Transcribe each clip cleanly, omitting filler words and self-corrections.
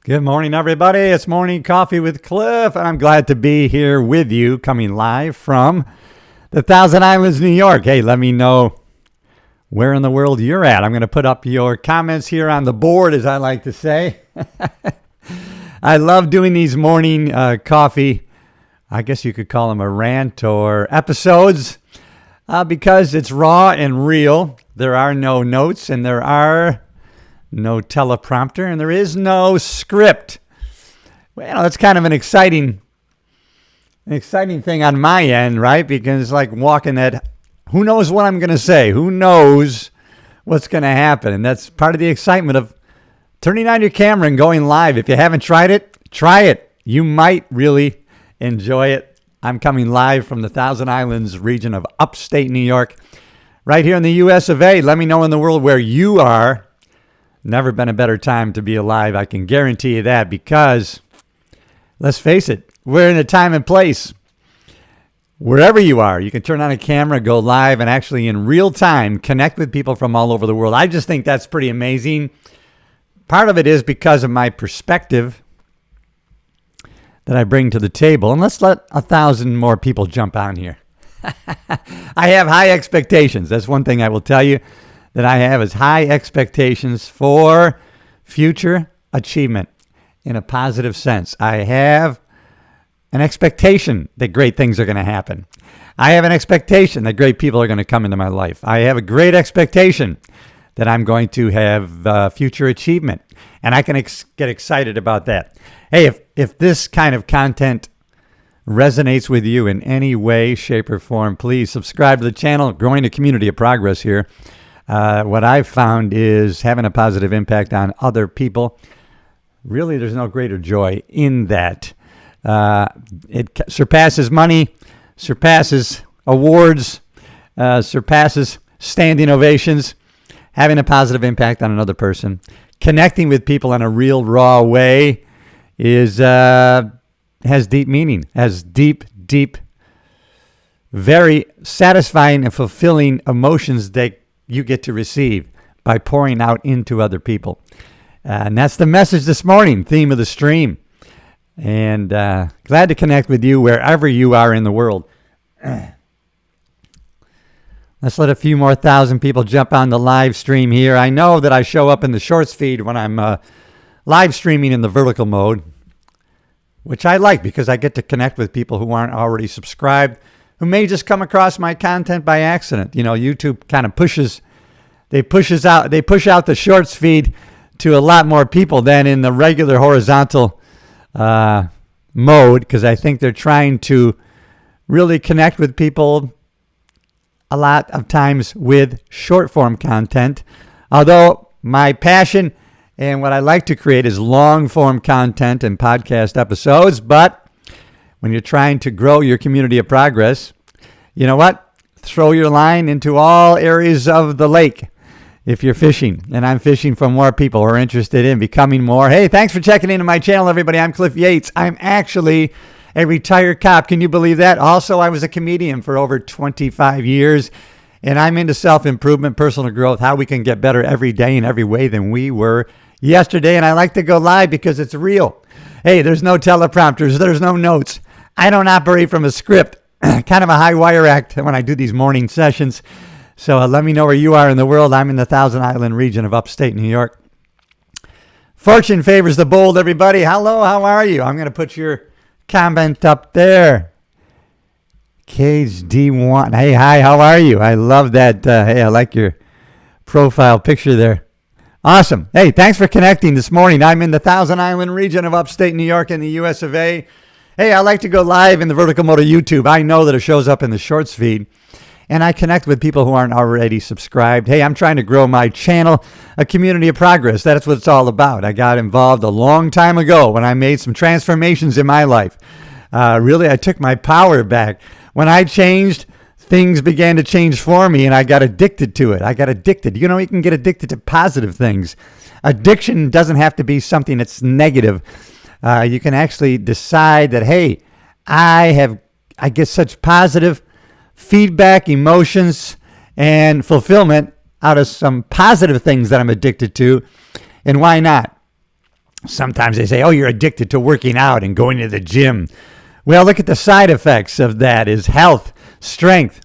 Good morning, everybody. It's Morning Coffee with Cliff, and I'm glad to be here with you, coming live from the Thousand Islands, New York. Hey, let me know where in the world you're at. I'm going to put up your comments here on the board, as I like to say. I love doing these morning coffee, I guess you could call them a rant or episodes, because it's raw and real. There are no notes, and there are no teleprompter, and there is no script. Well, that's kind of an exciting thing on my end, right? Because it's like walking that, who knows what I'm going to say? Who knows what's going to happen? And that's part of the excitement of turning on your camera and going live. If you haven't tried it, try it. You might really enjoy it. I'm coming live from the Thousand Islands region of upstate New York, right here in the US of A. Let me know in the world where you are. Never been a better time to be alive. I can guarantee you that, because let's face it, we're in a time and place. Wherever you are, you can turn on a camera, go live, and actually in real time connect with people from all over the world. I just think that's pretty amazing. Part of it is because of my perspective that I bring to the table. And let's let 1,000 more people jump on here. I have high expectations. That's one thing I will tell you that I have, is high expectations for future achievement in a positive sense. I have an expectation that great things are going to happen. I have an expectation that great people are going to come into my life. I have a great expectation that I'm going to have future achievement, and I can get excited about that. Hey, if this kind of content resonates with you in any way, shape, or form, please subscribe to the channel. Growing a community of progress here. What I've found is having a positive impact on other people. Really, there's no greater joy in that. It surpasses money, surpasses awards, surpasses standing ovations. Having a positive impact on another person, connecting with people in a real, raw way is has deep meaning, has deep, very satisfying and fulfilling emotions that you get to receive by pouring out into other people. And that's the message this morning, theme of the stream. And glad to connect with you wherever you are in the world. Let's let a few more 1,000 people jump on the live stream here. I know that I show up in the shorts feed when I'm live streaming in the vertical mode, which I like because I get to connect with people who aren't already subscribed, who may just come across my content by accident. You know, YouTube kind of push out the shorts feed to a lot more people than in the regular horizontal mode, because I think they're trying to really connect with people a lot of times with short form content. Although my passion and what I like to create is long form content and podcast episodes, but when you're trying to grow your community of progress, you know what? Throw your line into all areas of the lake if you're fishing. And I'm fishing for more people who are interested in becoming more. Hey, thanks for checking into my channel, everybody. I'm Cliff Yates. I'm actually a retired cop. Can you believe that? Also, I was a comedian for over 25 years, and I'm into self-improvement, personal growth, how we can get better every day in every way than we were yesterday. And I like to go live because it's real. Hey, there's no teleprompters. There's no notes. I don't operate from a script. Kind of a high wire act when I do these morning sessions. So let me know where you are in the world. I'm in the Thousand Island region of upstate New York. Fortune favors the bold, everybody. Hello, how are you? I'm going to put your comment up there. Cage D1. Hey, hi, how are you? I love that. Hey, I like your profile picture there. Awesome. Hey, thanks for connecting this morning. I'm in the Thousand Island region of upstate New York in the US of A. Hey, I like to go live in the vertical mode of YouTube. I know that it shows up in the shorts feed, and I connect with people who aren't already subscribed. Hey, I'm trying to grow my channel, a community of progress. That's what it's all about. I got involved a long time ago when I made some transformations in my life. Really, I took my power back. When I changed, things began to change for me, and I got addicted to it. I got addicted. You know, you can get addicted to positive things. Addiction doesn't have to be something that's negative. You can actually decide that, hey, I get such positive feedback, emotions, and fulfillment out of some positive things that I'm addicted to, and why not? Sometimes they say, oh, you're addicted to working out and going to the gym. Well, look at the side effects of that is health, strength.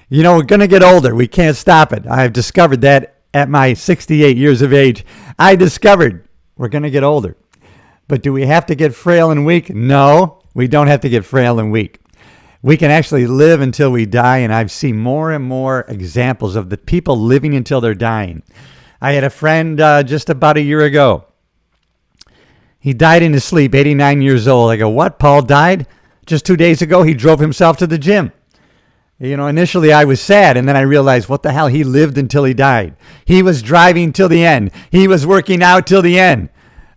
You know, we're going to get older. We can't stop it. I've discovered that at my 68 years of age. I discovered we're going to get older. But do we have to get frail and weak? No, we don't have to get frail and weak. We can actually live until we die, and I've seen more and more examples of the people living until they're dying. I had a friend just about a year ago. He died in his sleep, 89 years old. I go, what? Paul died? Just 2 days ago, he drove himself to the gym. You know, initially I was sad, and then I realized, what the hell? He lived until he died. He was driving till the end. He was working out till the end.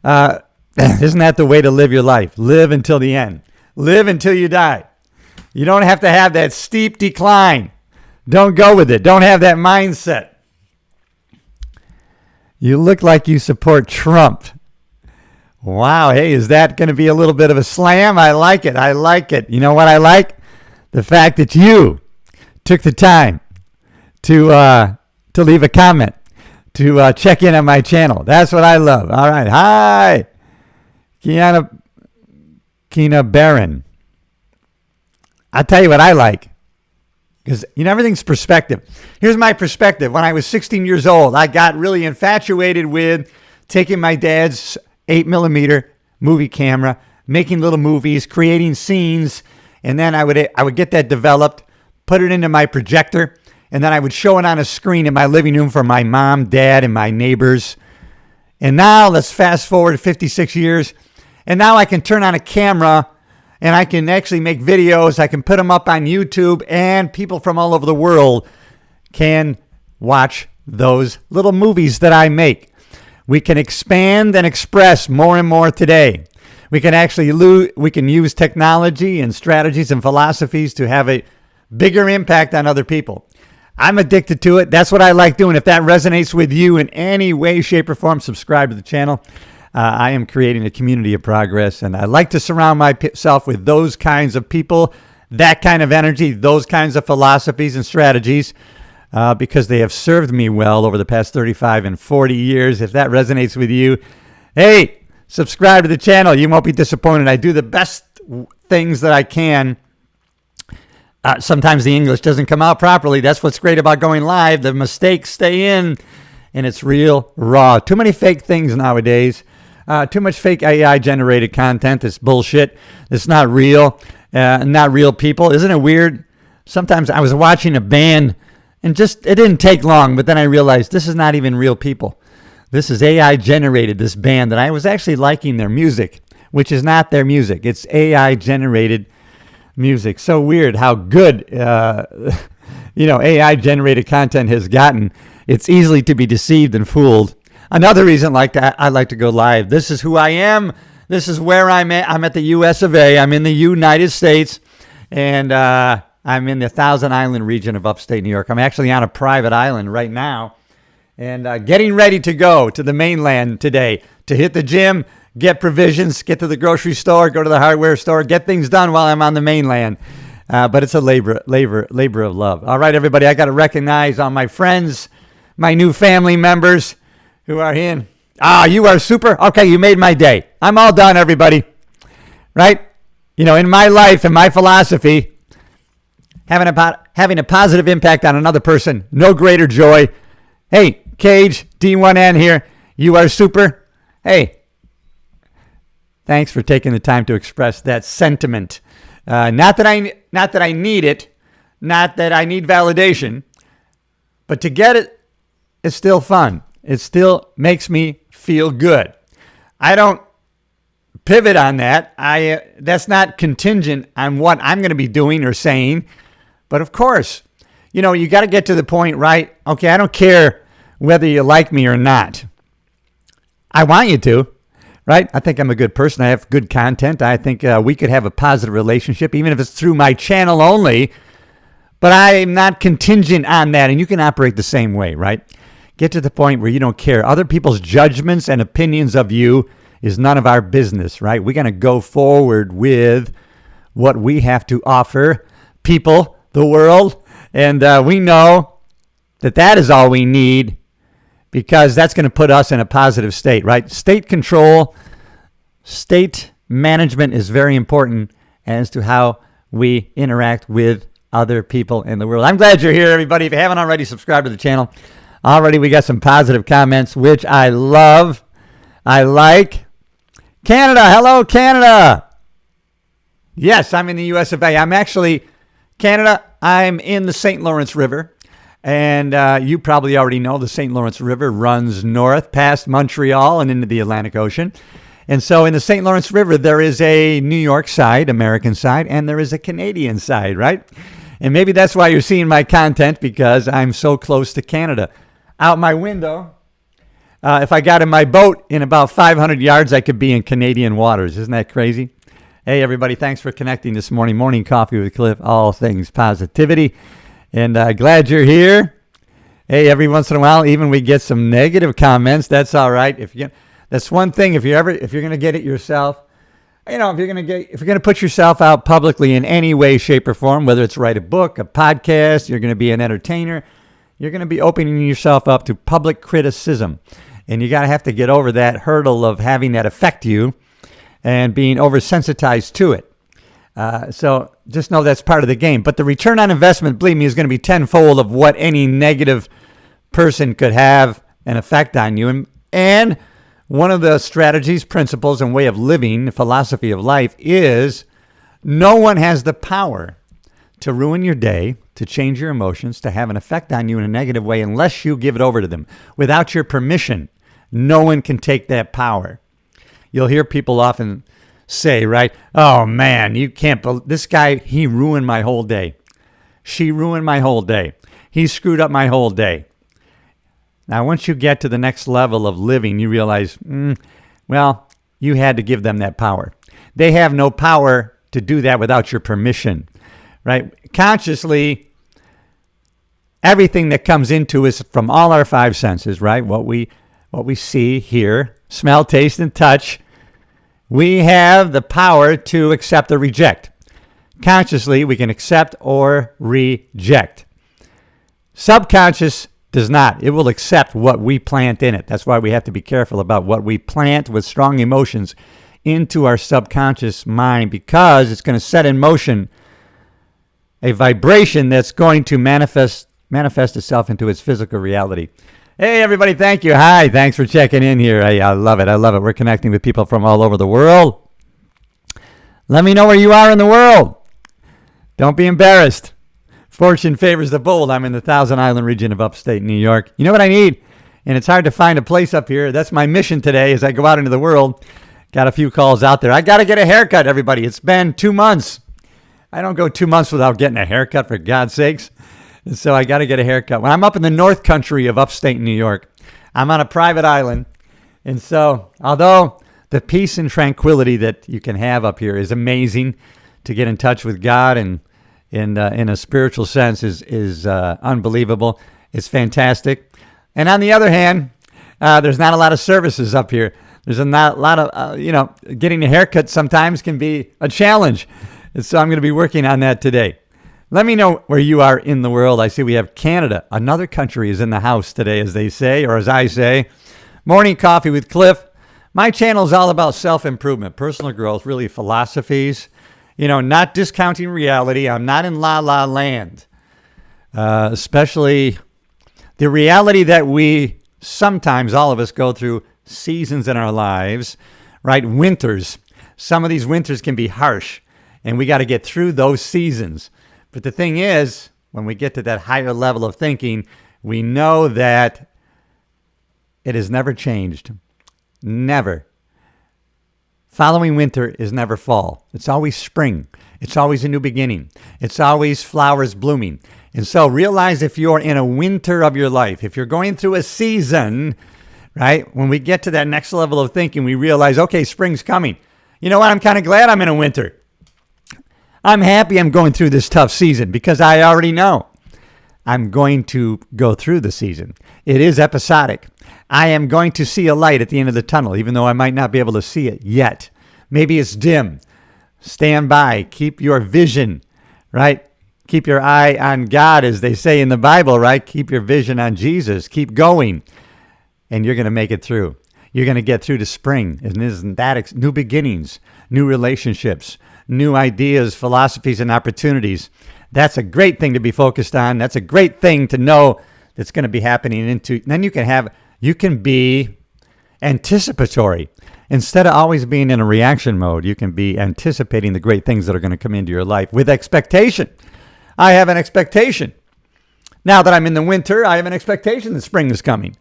Isn't that the way to live your life? Live until the end. Live until you die. You don't have to have that steep decline. Don't go with it. Don't have that mindset. You look like you support Trump. Wow, hey, is that going to be a little bit of a slam? I like it. I like it. You know what I like? The fact that you took the time to leave a comment, to check in on my channel. That's what I love. All right. Hi, Kina Barron. I'll tell you what I like, because, you know, everything's perspective. Here's my perspective. When I was 16 years old, I got really infatuated with taking my dad's 8mm movie camera, making little movies, creating scenes, and then I would get that developed, put it into my projector, and then I would show it on a screen in my living room for my mom, dad, and my neighbors. And now let's fast forward 56 years, and now I can turn on a camera and I can actually make videos. I can put them up on YouTube, and people from all over the world can watch those little movies that I make. We can expand and express more and more today. We can actually we can use technology and strategies and philosophies to have a bigger impact on other people. I'm addicted to it. That's what I like doing. If that resonates with you in any way, shape, or form, subscribe to the channel. I am creating a community of progress, and I like to surround myself with those kinds of people, that kind of energy, those kinds of philosophies and strategies, because they have served me well over the past 35 and 40 years. If that resonates with you, hey, subscribe to the channel. You won't be disappointed. I do the best things that I can. Sometimes the English doesn't come out properly. That's what's great about going live. The mistakes stay in, and it's real, raw. Too many fake things nowadays. Too much fake AI-generated content. It's bullshit. It's not real. Not real people. Isn't it weird? Sometimes I was watching a band, and it didn't take long, but then I realized this is not even real people. This is AI-generated, this band, and I was actually liking their music, which is not their music. It's AI-generated music. So weird how good, AI-generated content has gotten. It's easily to be deceived and fooled. Another reason I like to go live. This is who I am. This is where I'm at. I'm at the US of A. I'm in the United States, and I'm in the Thousand Island region of upstate New York. I'm actually on a private island right now, and getting ready to go to the mainland today to hit the gym, get provisions, get to the grocery store, go to the hardware store, get things done while I'm on the mainland. But it's a labor of love. All right, everybody, I got to recognize all my friends, my new family members who are in. You are super. Okay, you made my day. I'm all done, everybody. Right? You know, in my life and my philosophy, having a positive impact on another person, no greater joy. Hey, Cage, D1N here. You are super. Hey, thanks for taking the time to express that sentiment. Not that I need it, not that I need validation, but to get it is still fun. It still makes me feel good. I don't pivot on that. That's not contingent on what I'm going to be doing or saying. But of course, you know, you got to get to the point, right? Okay, I don't care whether you like me or not. I want you to, right? I think I'm a good person. I have good content. I think we could have a positive relationship, even if it's through my channel only. But I'm not contingent on that, and you can operate the same way, right? Get to the point where you don't care. Other people's judgments and opinions of you is none of our business, right? We're going to go forward with what we have to offer people, the world, and we know that is all we need, because that's going to put us in a positive state, right? State control, state management is very important as to how we interact with other people in the world. I'm glad you're here, everybody. If you haven't already, subscribed to the channel. Already, we got some positive comments, which I love. I like. Canada. Hello, Canada. Yes, I'm in the US of A. I'm actually, Canada, I'm in the St. Lawrence River. And you probably already know the St. Lawrence River runs north past Montreal and into the Atlantic Ocean. And so in the St. Lawrence River, there is a New York side, American side, and there is a Canadian side, right? And maybe that's why you're seeing my content, because I'm so close to Canada. Out my window, if I got in my boat in about 500 yards, I could be in Canadian waters. Isn't that crazy? Hey, everybody, thanks for connecting this morning. Morning Coffee with Cliff, all things positivity. And glad you're here. Hey, every once in a while, even we get some negative comments. That's all right. That's one thing. If you're going to get it yourself, if you're going to put yourself out publicly in any way, shape, or form, whether it's write a book, a podcast, you're going to be an entertainer, you're going to be opening yourself up to public criticism, and you have to get over that hurdle of having that affect you and being oversensitized to it. So just know that's part of the game. But the return on investment, believe me, is going to be tenfold of what any negative person could have an effect on you. And one of the strategies, principles, and way of living, philosophy of life is no one has the power to ruin your day, to change your emotions, to have an effect on you in a negative way unless you give it over to them. Without your permission, no one can take that power. You'll hear people often say, right, oh man, you can't believe this guy, he ruined my whole day. She ruined my whole day. He screwed up my whole day. Now, once you get to the next level of living, you realize, well, you had to give them that power. They have no power to do that without your permission, right? Consciously, everything that comes into us from all our five senses, right? What we see, hear, smell, taste, and touch, we have the power to accept or reject. Consciously, we can accept or reject. Subconscious does not. It will accept what we plant in it. That's why we have to be careful about what we plant with strong emotions into our subconscious mind, because it's going to set in motion a vibration that's going to manifest itself into its physical reality. Hey, everybody, thank you. Hi, thanks for checking in here. I love it. I love it. We're connecting with people from all over the world. Let me know where you are in the world. Don't be embarrassed. Fortune favors the bold. I'm in the Thousand Island region of upstate New York. You know what I need? And it's hard to find a place up here. That's my mission today as I go out into the world. Got a few calls out there. I got to get a haircut, everybody. It's been 2 months. I don't go 2 months without getting a haircut, for God's sakes. And so I got to get a haircut. When I'm up in the North Country of upstate New York, I'm on a private island. And so although the peace and tranquility that you can have up here is amazing, to get in touch with God and in a spiritual sense is unbelievable. It's fantastic. And on the other hand, there's not a lot of services up here. There's not a lot of, getting a haircut sometimes can be a challenge. And so I'm going to be working on that today. Let me know where you are in the world. I see we have Canada. Another country is in the house today, as they say, or as I say. Morning Coffee with Cliff. My channel is all about self-improvement, personal growth, really philosophies, not discounting reality. I'm not in la-la land, especially the reality that we sometimes, all of us, go through seasons in our lives, right? Winters. Some of these winters can be harsh, and we got to get through those seasons. But the thing is, when we get to that higher level of thinking, we know that it has never changed. Never. Following winter is never fall. It's always spring. It's always a new beginning. It's always flowers blooming. And so realize if you're in a winter of your life, if you're going through a season, right? When we get to that next level of thinking, we realize, okay, spring's coming. You know what? I'm kind of glad I'm in a winter. I'm happy I'm going through this tough season because I already know I'm going to go through the season. It is episodic. I am going to see a light at the end of the tunnel, even though I might not be able to see it yet. Maybe it's dim. Stand by. Keep your vision, right? Keep your eye on God, as they say in the Bible, right? Keep your vision on Jesus. Keep going, and you're going to make it through. you're going to get through to spring. And isn't that new beginnings, new relationships, new ideas, philosophies, and opportunities? That's a great thing to be focused on. That's a great thing to know that's going to be happening into. Then you can be anticipatory. Instead of always being in a reaction mode, you can be anticipating the great things that are going to come into your life with expectation. I have an expectation. Now that I'm in the winter, I have an expectation that spring is coming.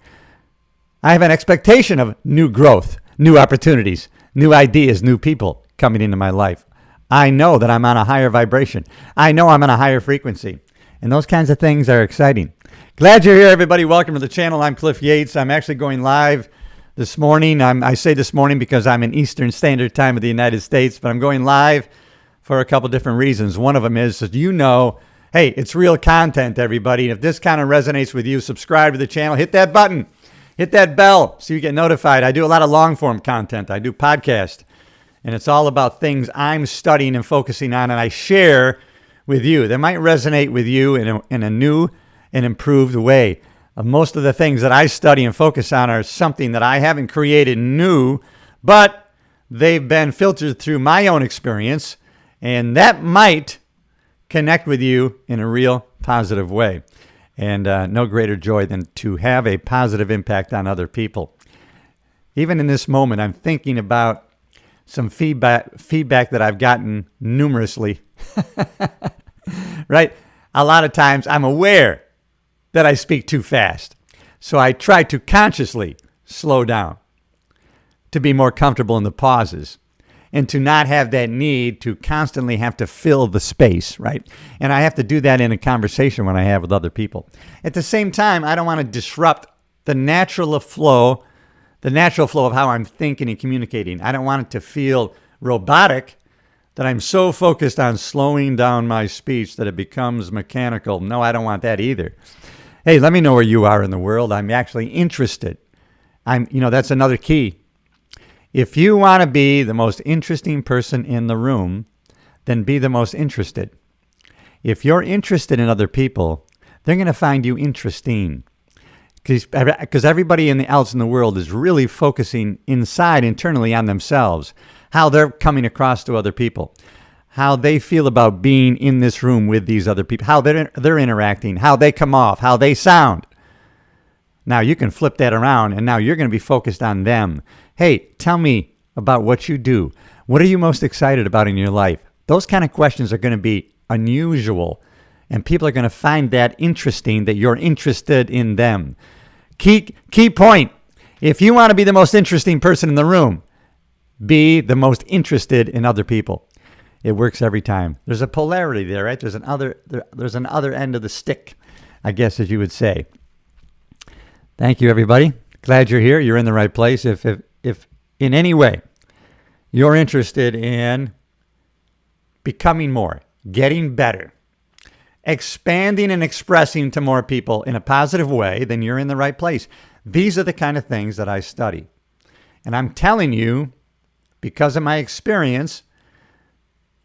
I have an expectation of new growth, new opportunities, new ideas, new people coming into my life. I know that I'm on a higher vibration. I know I'm on a higher frequency. And those kinds of things are exciting. Glad you're here, everybody. Welcome to the channel. I'm Cliff Yates. I'm actually going live this morning. I say this morning because I'm in Eastern Standard Time of the United States, but I'm going live for a couple different reasons. One of them is that hey, it's real content, everybody. If this kind of resonates with you, subscribe to the channel. Hit that button. Hit that bell so you get notified. I do a lot of long-form content. I do podcast, and it's all about things I'm studying and focusing on, and I share with you. That might resonate with you in a new and improved way. Most of the things that I study and focus on are something that I haven't created new, but they've been filtered through my own experience, and that might connect with you in a real positive way. And no greater joy than to have a positive impact on other people. Even in this moment, I'm thinking about some feedback that I've gotten numerously. Right? A lot of times I'm aware that I speak too fast. So I try to consciously slow down, to be more comfortable in the pauses, and to not have that need to constantly have to fill the space, right? And I have to do that in a conversation when I have with other people. At the same time, I don't want to disrupt the natural flow of how I'm thinking and communicating. I don't want it to feel robotic, that I'm so focused on slowing down my speech that it becomes mechanical. No, I don't want that either. Hey, let me know where you are in the world. I'm actually interested. That's another key. If you want to be the most interesting person in the room, then be the most interested. If you're interested in other people, they're going to find you interesting. Because everybody else in the world is really focusing internally on themselves, how they're coming across to other people, how they feel about being in this room with these other people, how they're interacting, how they come off, how they sound. Now you can flip that around, and now you're going to be focused on them. Hey, tell me about what you do. What are you most excited about in your life? Those kind of questions are going to be unusual, and people are going to find that interesting, that you're interested in them. Key point. If you want to be the most interesting person in the room, be the most interested in other people. It works every time. There's a polarity there, right? There's another end of the stick, I guess, as you would say. Thank you, everybody. Glad you're here. You're in the right place. If in any way you're interested in becoming more, getting better, expanding and expressing to more people in a positive way, then you're in the right place. These are the kind of things that I study. And I'm telling you, because of my experience,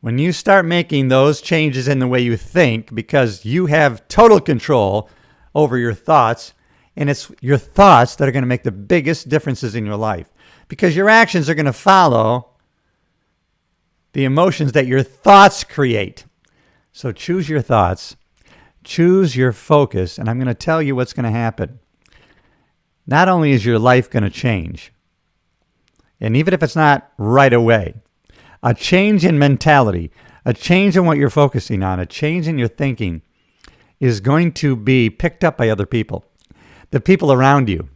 when you start making those changes in the way you think, because you have total control over your thoughts, and it's your thoughts that are going to make the biggest differences in your life, because your actions are going to follow the emotions that your thoughts create. So choose your thoughts, choose your focus, and I'm going to tell you what's going to happen. Not only is your life going to change, and even if it's not right away, a change in mentality, a change in what you're focusing on, a change in your thinking is going to be picked up by other people. The people around you,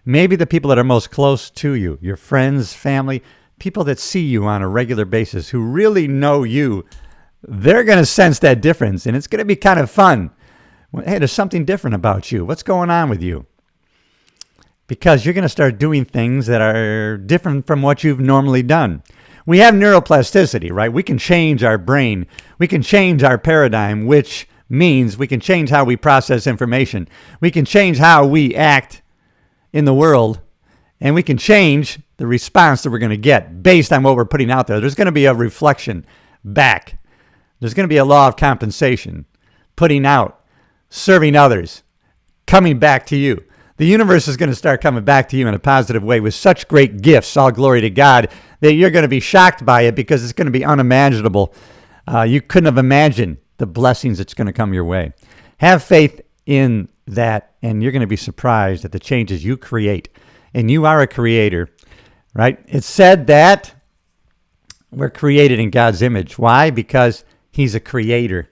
maybe the people that are most close to you, your friends, family, people that see you on a regular basis who really know you, they're going to sense that difference, and it's going to be kind of fun. Hey, there's something different about you. What's going on with you? Because you're going to start doing things that are different from what you've normally done. We have neuroplasticity, right? We can change our brain. We can change our paradigm, which means we can change how we process information. We can change how we act in the world, and we can change the response that we're going to get based on what we're putting out there. There's going to be a reflection back. There's going to be a law of compensation, putting out, serving others, coming back to you. The universe is going to start coming back to you in a positive way with such great gifts, all glory to God, that you're going to be shocked by it because it's going to be unimaginable. You couldn't have imagined the blessings that's going to come your way. Have faith in that, and you're going to be surprised at the changes you create. And you are a creator, right? It's said that we're created in God's image. Why? Because he's a creator.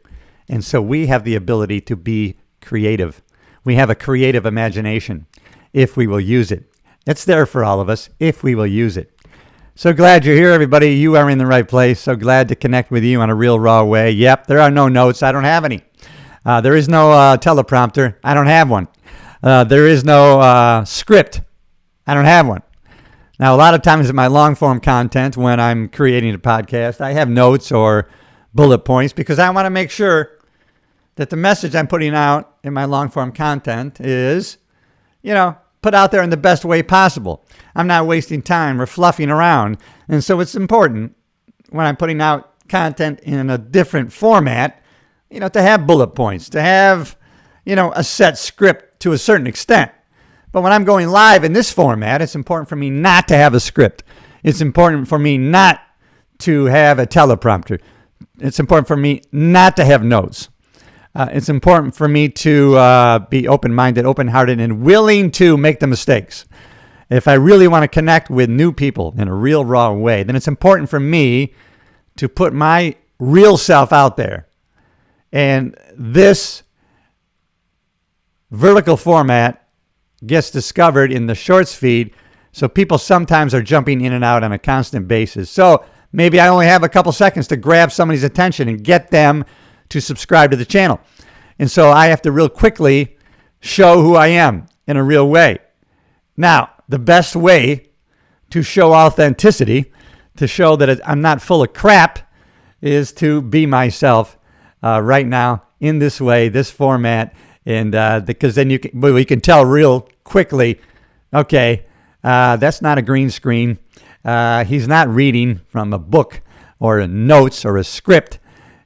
And so we have the ability to be creative. We have a creative imagination if we will use it. It's there for all of us if we will use it. So glad you're here, everybody. You are in the right place. So glad to connect with you on a real raw way. Yep, there are no notes. I don't have any. There is no teleprompter. I don't have one. There is no script. I don't have one. Now, a lot of times in my long-form content, when I'm creating a podcast, I have notes or bullet points because I want to make sure that the message I'm putting out in my long-form content is, put out there in the best way possible. I'm not wasting time or fluffing around. And so it's important when I'm putting out content in a different format, to have bullet points, to have, a set script to a certain extent. But when I'm going live in this format, it's important for me not to have a script. It's important for me not to have a teleprompter. It's important for me not to have notes. It's important for me to be open-minded, open-hearted, and willing to make the mistakes. If I really want to connect with new people in a real raw way, then it's important for me to put my real self out there. And this vertical format gets discovered in the shorts feed, so people sometimes are jumping in and out on a constant basis. So maybe I only have a couple seconds to grab somebody's attention and get them to subscribe to the channel. And so I have to real quickly show who I am in a real way. Now, the best way to show authenticity, to show that I'm not full of crap, is to be myself right now in this way, this format. And because then we can tell real quickly, okay, that's not a green screen. He's not reading from a book or notes or a script.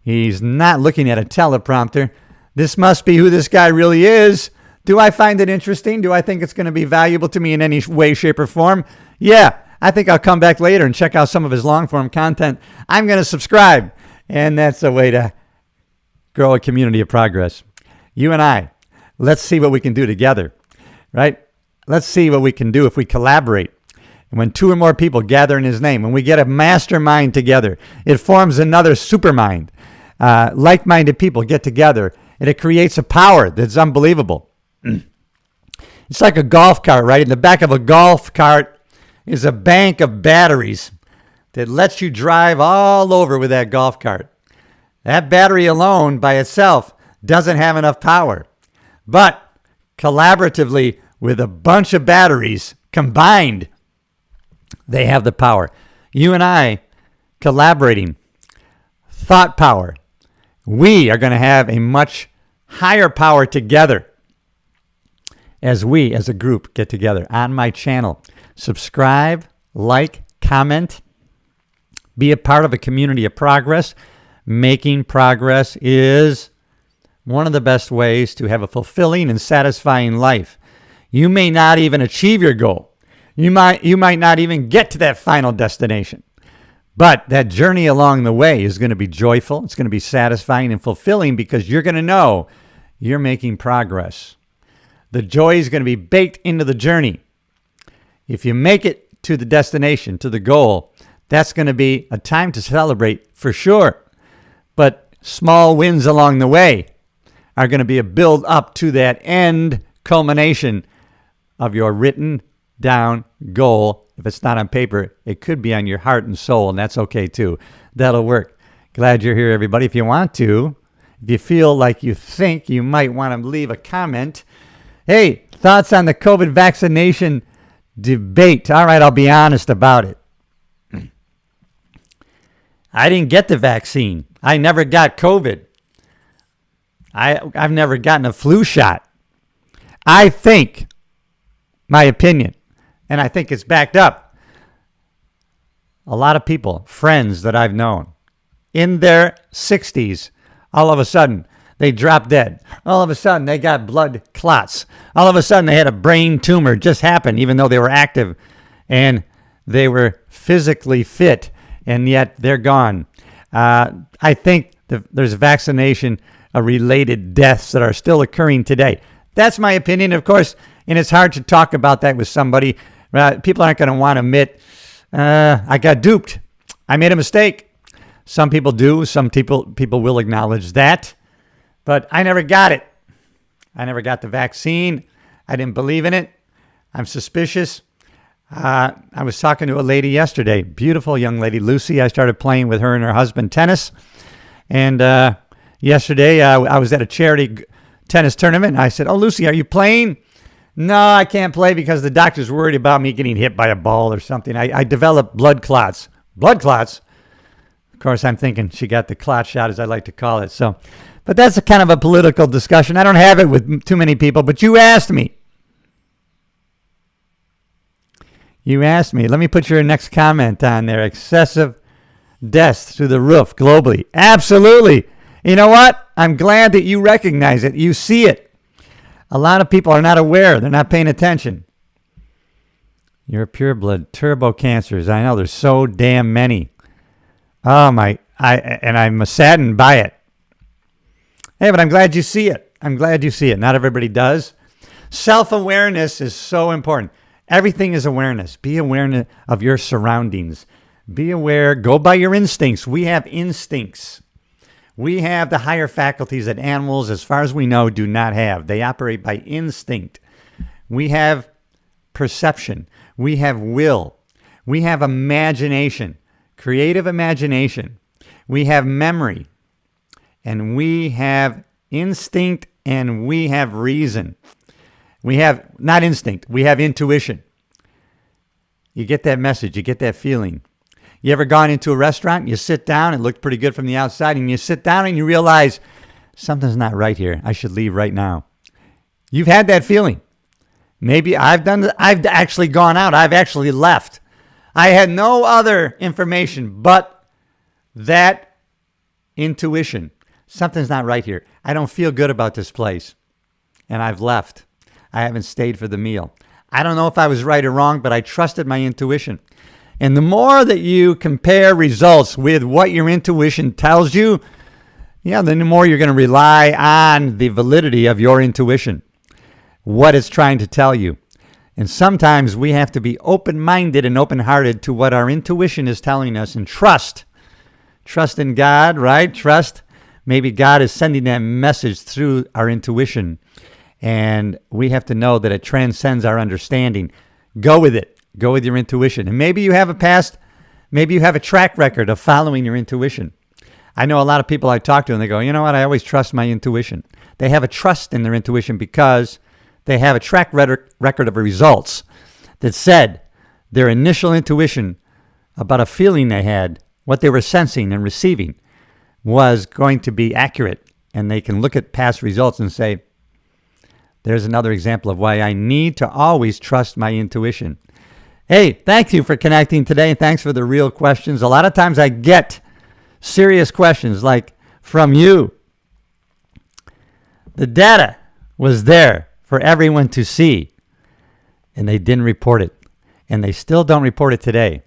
He's not looking at a teleprompter. This must be who this guy really is. Do I find it interesting? Do I think it's going to be valuable to me in any way, shape, or form? Yeah, I think I'll come back later and check out some of his long-form content. I'm going to subscribe. And that's a way to grow a community of progress. You and I, let's see what we can do together, right? Let's see what we can do if we collaborate. And when two or more people gather in his name, when we get a mastermind together, it forms another supermind. Like-minded people get together, and it creates a power that's unbelievable. It's like a golf cart, right? In the back of a golf cart is a bank of batteries that lets you drive all over with that golf cart. That battery alone by itself doesn't have enough power. But collaboratively with a bunch of batteries combined, they have the power. You and I collaborating, thought power. We are going to have a much higher power together as we, as a group, get together on my channel. Subscribe, like, comment, be a part of a community of progress. Making progress is one of the best ways to have a fulfilling and satisfying life. You may not even achieve your goal. You might not even get to that final destination. But that journey along the way is going to be joyful. It's going to be satisfying and fulfilling because you're going to know you're making progress. The joy is going to be baked into the journey. If you make it to the destination, to the goal, that's going to be a time to celebrate for sure. But small wins along the way are going to be a build up to that end culmination of your written down goal. If it's not on paper, it could be on your heart and soul, and that's okay too. That'll work. Glad you're here, everybody. If you want to, if you feel like you think you might want to leave a comment, hey, thoughts on the COVID vaccination debate? All right, I'll be honest about it. I didn't get the vaccine. I never got COVID. I've never gotten a flu shot. I think, my opinion, and I think it's backed up, a lot of people, friends that I've known, in their 60s, all of a sudden, they dropped dead. All of a sudden, they got blood clots. All of a sudden, they had a brain tumor just happen, even though they were active and they were physically fit, and yet they're gone. I think there's vaccination-related deaths that are still occurring today. That's my opinion, of course, and it's hard to talk about that with somebody. People aren't going to want to admit, I got duped. I made a mistake. Some people do. Some people will acknowledge that. But I never got it. I never got the vaccine. I didn't believe in it. I'm suspicious. I was talking to a lady yesterday, beautiful young lady, Lucy. I started playing with her and her husband tennis. And yesterday I was at a charity tennis tournament. And I said, "Oh, Lucy, are you playing?" "No, I can't play because the doctor's worried about me getting hit by a ball or something. I developed blood clots." Blood clots? Of course, I'm thinking she got the clot shot, as I like to call it. So, but that's a kind of a political discussion. I don't have it with too many people, but you asked me. Let me put your next comment on there. Excessive deaths through the roof globally. Absolutely. You know what? I'm glad that you recognize it. You see it. A lot of people are not aware. They're not paying attention. Your pureblood turbo cancers. I know there's so damn many. Oh my! I'm saddened by it. Hey, but I'm glad you see it. Not everybody does. Self-awareness is so important. Everything is awareness. Be aware of your surroundings. Be aware. Go by your instincts. We have instincts. We have the higher faculties that animals, as far as we know, do not have. They operate by instinct. We have perception. We have will. We have imagination, creative imagination. We have memory. And we have instinct, and we have reason. We have, not instinct, we have intuition. You get that message, you get that feeling. You ever gone into a restaurant, you sit down, it looked pretty good from the outside, and you sit down and you realize, something's not right here. I should leave right now. You've had that feeling. Maybe I've actually gone out. I've actually left. I had no other information but that intuition. Something's not right here. I don't feel good about this place. And I've left. I haven't stayed for the meal. I don't know if I was right or wrong, but I trusted my intuition. And the more that you compare results with what your intuition tells you, then the more you're going to rely on the validity of your intuition, what it's trying to tell you. And sometimes we have to be open-minded and open-hearted to what our intuition is telling us and trust. Trust in God, right? Trust. Maybe God is sending that message through our intuition. And we have to know that it transcends our understanding. Go with it. Go with your intuition. And maybe you have a track record of following your intuition. I know a lot of people I talk to and they go, you know what, I always trust my intuition. They have a trust in their intuition because they have a track record of results that said their initial intuition about a feeling they had, what they were sensing and receiving, was going to be accurate. And they can look at past results and say, there's another example of why I need to always trust my intuition. Hey, thank you for connecting today. Thanks for the real questions. A lot of times I get serious questions like from you. The data was there for everyone to see, and they didn't report it. And they still don't report it today.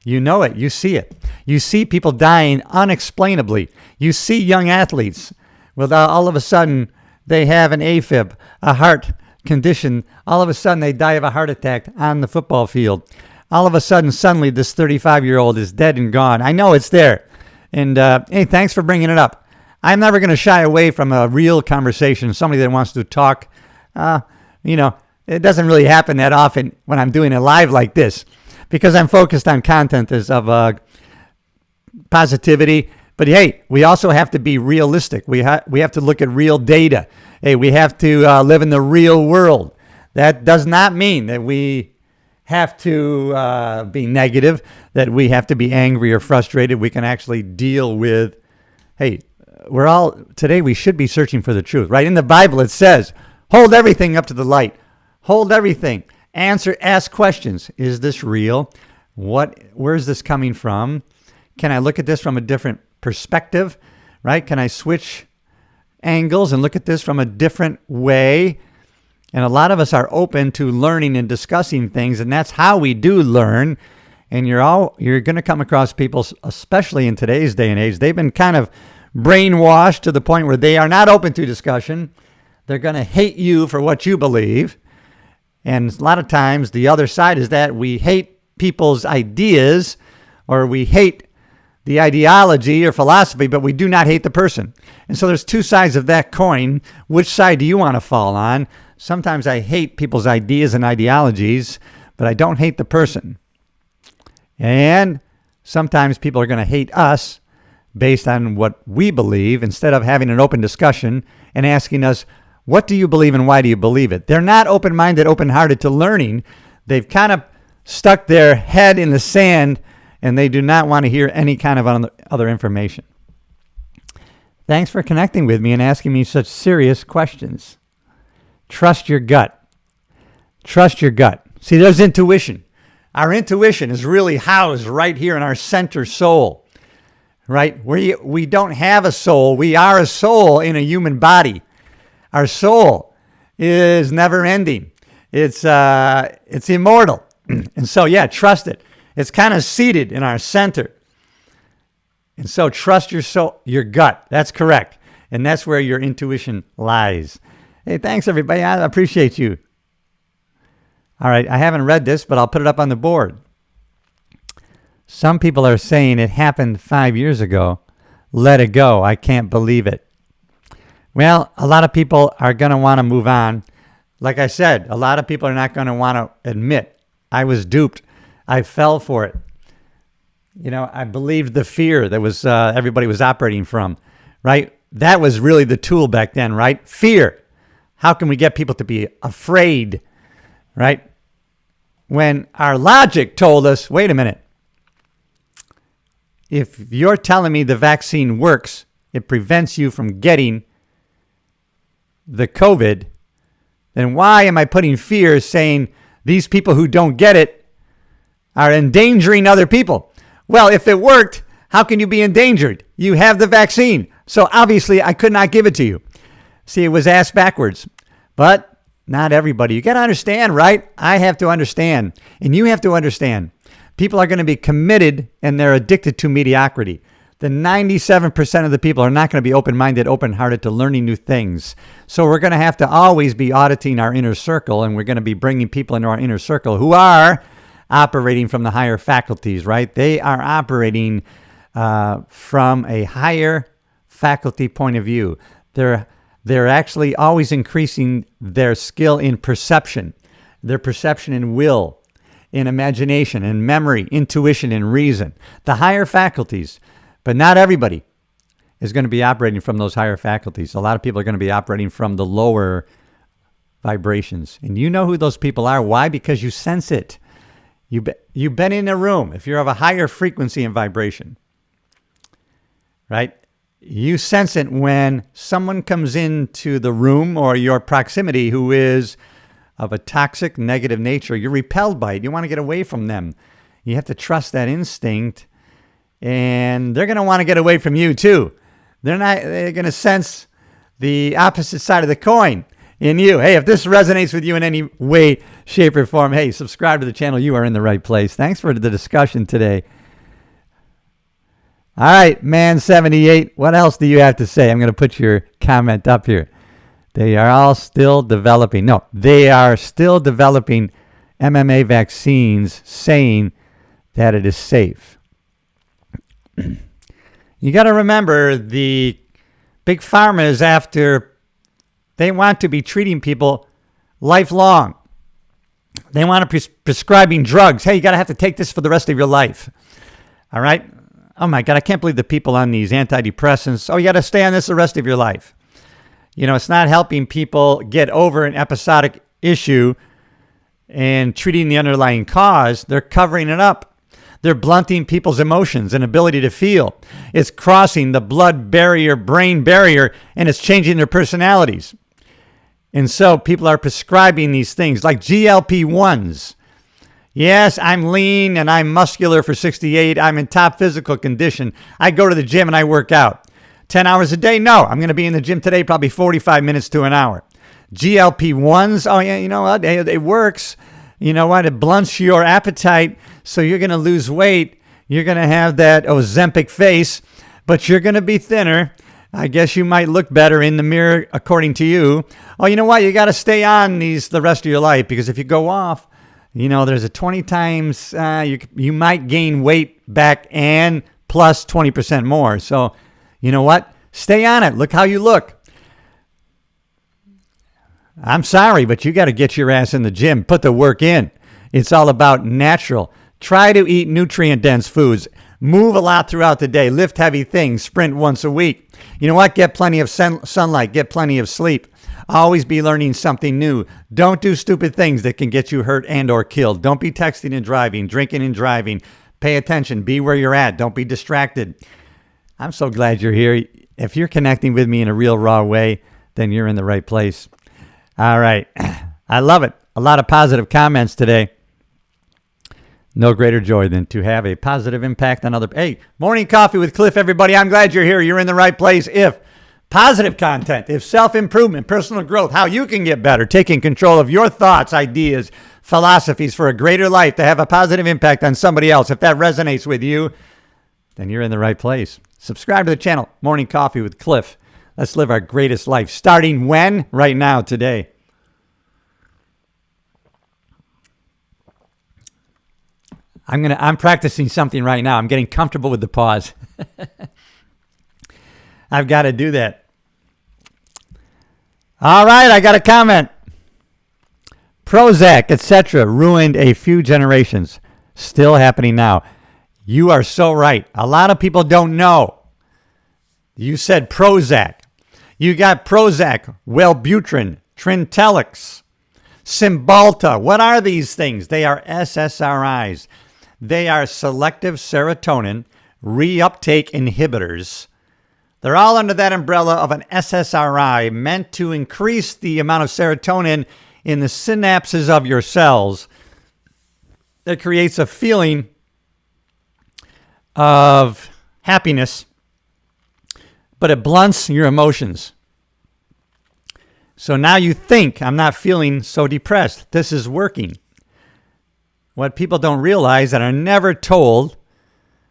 You know it. You see it. You see people dying unexplainably. You see young athletes with all of a sudden they have an AFib, a heart condition. All of a sudden they die of a heart attack on the football field. All of a sudden, suddenly this 35-year-old is dead and gone. I know it's there. And hey, thanks for bringing it up. I'm never going to shy away from a real conversation, somebody that wants to talk. It doesn't really happen that often when I'm doing it live like this because I'm focused on content of positivity. But hey, we also have to be realistic. We have to look at real data. Hey, we have to live in the real world. That does not mean that we have to be negative, that we have to be angry or frustrated. We can actually deal with, hey, today we should be searching for the truth, right? In the Bible it says, hold everything up to the light. Hold everything. Ask questions. Is this real? Where's this coming from? Can I look at this from a different perspective, right? Can I switch angles and look at this from a different way. And a lot of us are open to learning and discussing things, and that's how we do learn. And you're going to come across people, especially in today's day and age, they've been kind of brainwashed to the point where they are not open to discussion. They're going to hate you for what you believe. And a lot of times the other side is that we hate people's ideas, or we hate the ideology or philosophy, but we do not hate the person. And so there's two sides of that coin. Which side do you want to fall on? Sometimes I hate people's ideas and ideologies, but I don't hate the person. And sometimes people are going to hate us based on what we believe, instead of having an open discussion and asking us, what do you believe and why do you believe it? They're not open-minded, open-hearted to learning. They've kind of stuck their head in the sand, and they do not want to hear any kind of other information. Thanks for connecting with me and asking me such serious questions. Trust your gut. Trust your gut. See, there's intuition. Our intuition is really housed right here in our center soul, right? We don't have a soul. We are a soul in a human body. Our soul is never ending. It's immortal. And so, yeah, trust it. It's kind of seated in our center. And so trust your soul, your gut. That's correct. And that's where your intuition lies. Hey, thanks, everybody. I appreciate you. All right, I haven't read this, but I'll put it up on the board. Some people are saying it happened 5 years ago. Let it go. I can't believe it. Well, a lot of people are going to want to move on. Like I said, a lot of people are not going to want to admit, I was duped. I fell for it. You know, I believed the fear that was everybody was operating from, right? That was really the tool back then, right? Fear. How can we get people to be afraid, right? When our logic told us, wait a minute, if you're telling me the vaccine works, it prevents you from getting the COVID, then why am I putting fear saying these people who don't get it are endangering other people? Well, if it worked, how can you be endangered? You have the vaccine. So obviously I could not give it to you. See, it was asked backwards. But not everybody. You got to understand, right? I have to understand. And you have to understand. People are going to be committed and they're addicted to mediocrity. The 97% of the people are not going to be open-minded, open-hearted to learning new things. So we're going to have to always be auditing our inner circle, and we're going to be bringing people into our inner circle who are operating from the higher faculties, right? They are operating from a higher faculty point of view. They're actually always increasing their skill in perception, their perception in will, in imagination, in memory, intuition, and reason. The higher faculties, but not everybody is going to be operating from those higher faculties. A lot of people are going to be operating from the lower vibrations. And you know who those people are. Why? Because you sense it. You've been in a room. If you're of a higher frequency and vibration, right? You sense it when someone comes into the room or your proximity who is of a toxic, negative nature. You're repelled by it. You want to get away from them. You have to trust that instinct. And they're going to want to get away from you too. They're going to sense the opposite side of the coin in you. Hey, if this resonates with you in any way, shape, or form, hey, subscribe to the channel. You are in the right place. Thanks for the discussion today. All right, Man78, what else do you have to say? I'm going to put your comment up here. They are all still developing. No, they are still developing MMA vaccines saying that it is safe. You got to remember, the big pharma is after, they want to be treating people lifelong. They want to be prescribing drugs. Hey, you got to have to take this for the rest of your life. All right? Oh my God, I can't believe the people on these antidepressants. Oh, you got to stay on this the rest of your life. You know, it's not helping people get over an episodic issue and treating the underlying cause. They're covering it up. They're blunting people's emotions and ability to feel. It's crossing the blood barrier, brain barrier, and it's changing their personalities. And so people are prescribing these things like GLP-1s. Yes, I'm lean and I'm muscular for 68. I'm in top physical condition. I go to the gym and I work out. 10 hours a day? No, I'm going to be in the gym today probably 45 minutes to an hour. GLP-1s, oh yeah, you know what? It works. You know what? It blunts your appetite, so you're going to lose weight. You're going to have that Ozempic face, but you're going to be thinner. I guess you might look better in the mirror, according to you. Oh, you know what? You got to stay on these the rest of your life, because if you go off, you know, there's a 20 times, you might gain weight back and plus 20% more. So, you know what? Stay on it. Look how you look. I'm sorry, but you got to get your ass in the gym. Put the work in. It's all about natural. Try to eat nutrient-dense foods. Move a lot throughout the day. Lift heavy things. Sprint once a week. You know what? Get plenty of sunlight. Get plenty of sleep. Always be learning something new. Don't do stupid things that can get you hurt and or killed. Don't be texting and driving, drinking and driving. Pay attention. Be where you're at. Don't be distracted. I'm so glad you're here. If you're connecting with me in a real raw way, then you're in the right place. All right. I love it. A lot of positive comments today. No greater joy than to have a positive impact on other. Hey, morning coffee with Cliff, everybody. I'm glad you're here. You're in the right place. If positive content, if self-improvement, personal growth, how you can get better, taking control of your thoughts, ideas, philosophies for a greater life to have a positive impact on somebody else. If that resonates with you, then you're in the right place. Subscribe to the channel, Morning Coffee with Cliff. Let's live our greatest life. Starting when? Right now, today. I'm practicing something right now. I'm getting comfortable with the pause. I've got to do that. All right, I got a comment. Prozac, etc., ruined a few generations. Still happening now. You are so right. A lot of people don't know. You said Prozac. You got Prozac, Wellbutrin, Trintellix, Cymbalta. What are these things? They are SSRIs. They are selective serotonin reuptake inhibitors. They're all under that umbrella of an SSRI meant to increase the amount of serotonin in the synapses of your cells that creates a feeling of happiness, but it blunts your emotions. So now you think, I'm not feeling so depressed. This is working. What people don't realize that are never told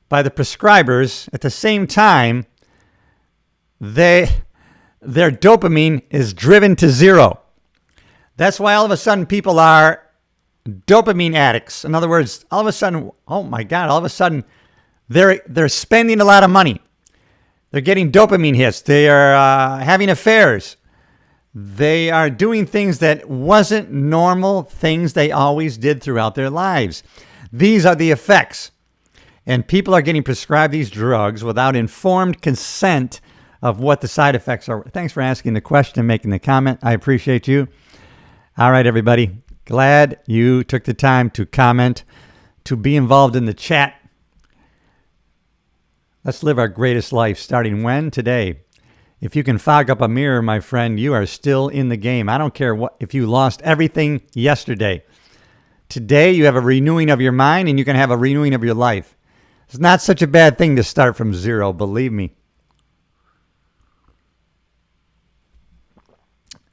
by the prescribers, at the same time, their dopamine is driven to zero. That's why all of a sudden people are dopamine addicts. In other words, all of a sudden, oh my God, all of a sudden they're spending a lot of money. They're getting dopamine hits. They are having affairs. They are doing things that wasn't normal things they always did throughout their lives. These are the effects. And people are getting prescribed these drugs without informed consent of what the side effects are. Thanks for asking the question and making the comment. I appreciate you. All right, everybody. Glad you took the time to comment, to be involved in the chat. Let's live our greatest life. Starting when? Today. If you can fog up a mirror, my friend, you are still in the game. I don't care if you lost everything yesterday. Today, you have a renewing of your mind, and you can have a renewing of your life. It's not such a bad thing to start from zero, believe me.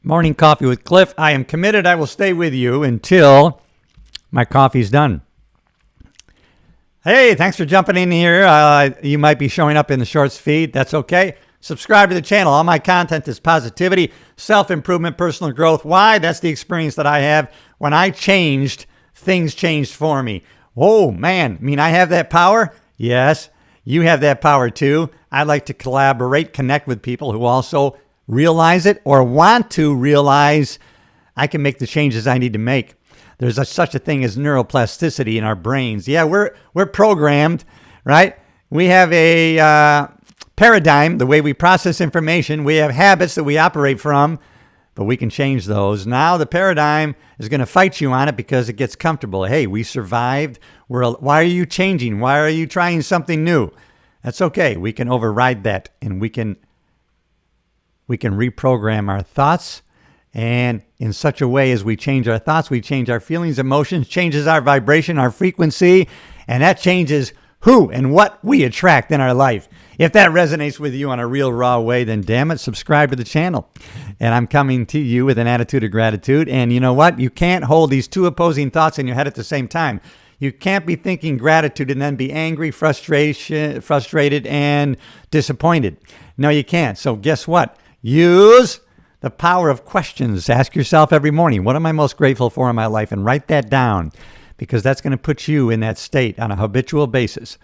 Morning Coffee with Cliff. I am committed. I will stay with you until my coffee's done. Hey, thanks for jumping in here. You might be showing up in the shorts feed. That's okay. Subscribe to the channel. All my content is positivity, self-improvement, personal growth. Why? That's the experience that I have. When I changed, things changed for me. Oh, man. I mean, I have that power? Yes. You have that power too. I like to collaborate, connect with people who also realize it or want to realize I can make the changes I need to make. There's such a thing as neuroplasticity in our brains. Yeah, we're programmed, right? We have a paradigm, the way we process information. We have habits that we operate from, but we can change those. Now the paradigm is going to fight you on it because it gets comfortable. Hey, we survived. Why are you changing? Why are you trying something new? That's okay. We can override that, and we can reprogram our thoughts. And in such a way as we change our thoughts, we change our feelings, emotions, changes our vibration, our frequency, and that changes who and what we attract in our life. If that resonates with you on a real raw way, then damn it, subscribe to the channel. And I'm coming to you with an attitude of gratitude. And you know what? You can't hold these two opposing thoughts in your head at the same time. You can't be thinking gratitude and then be angry, frustrated, and disappointed. No, you can't. So guess what? Use the power of questions. Ask yourself every morning, what am I most grateful for in my life? And write that down, because that's going to put you in that state on a habitual basis.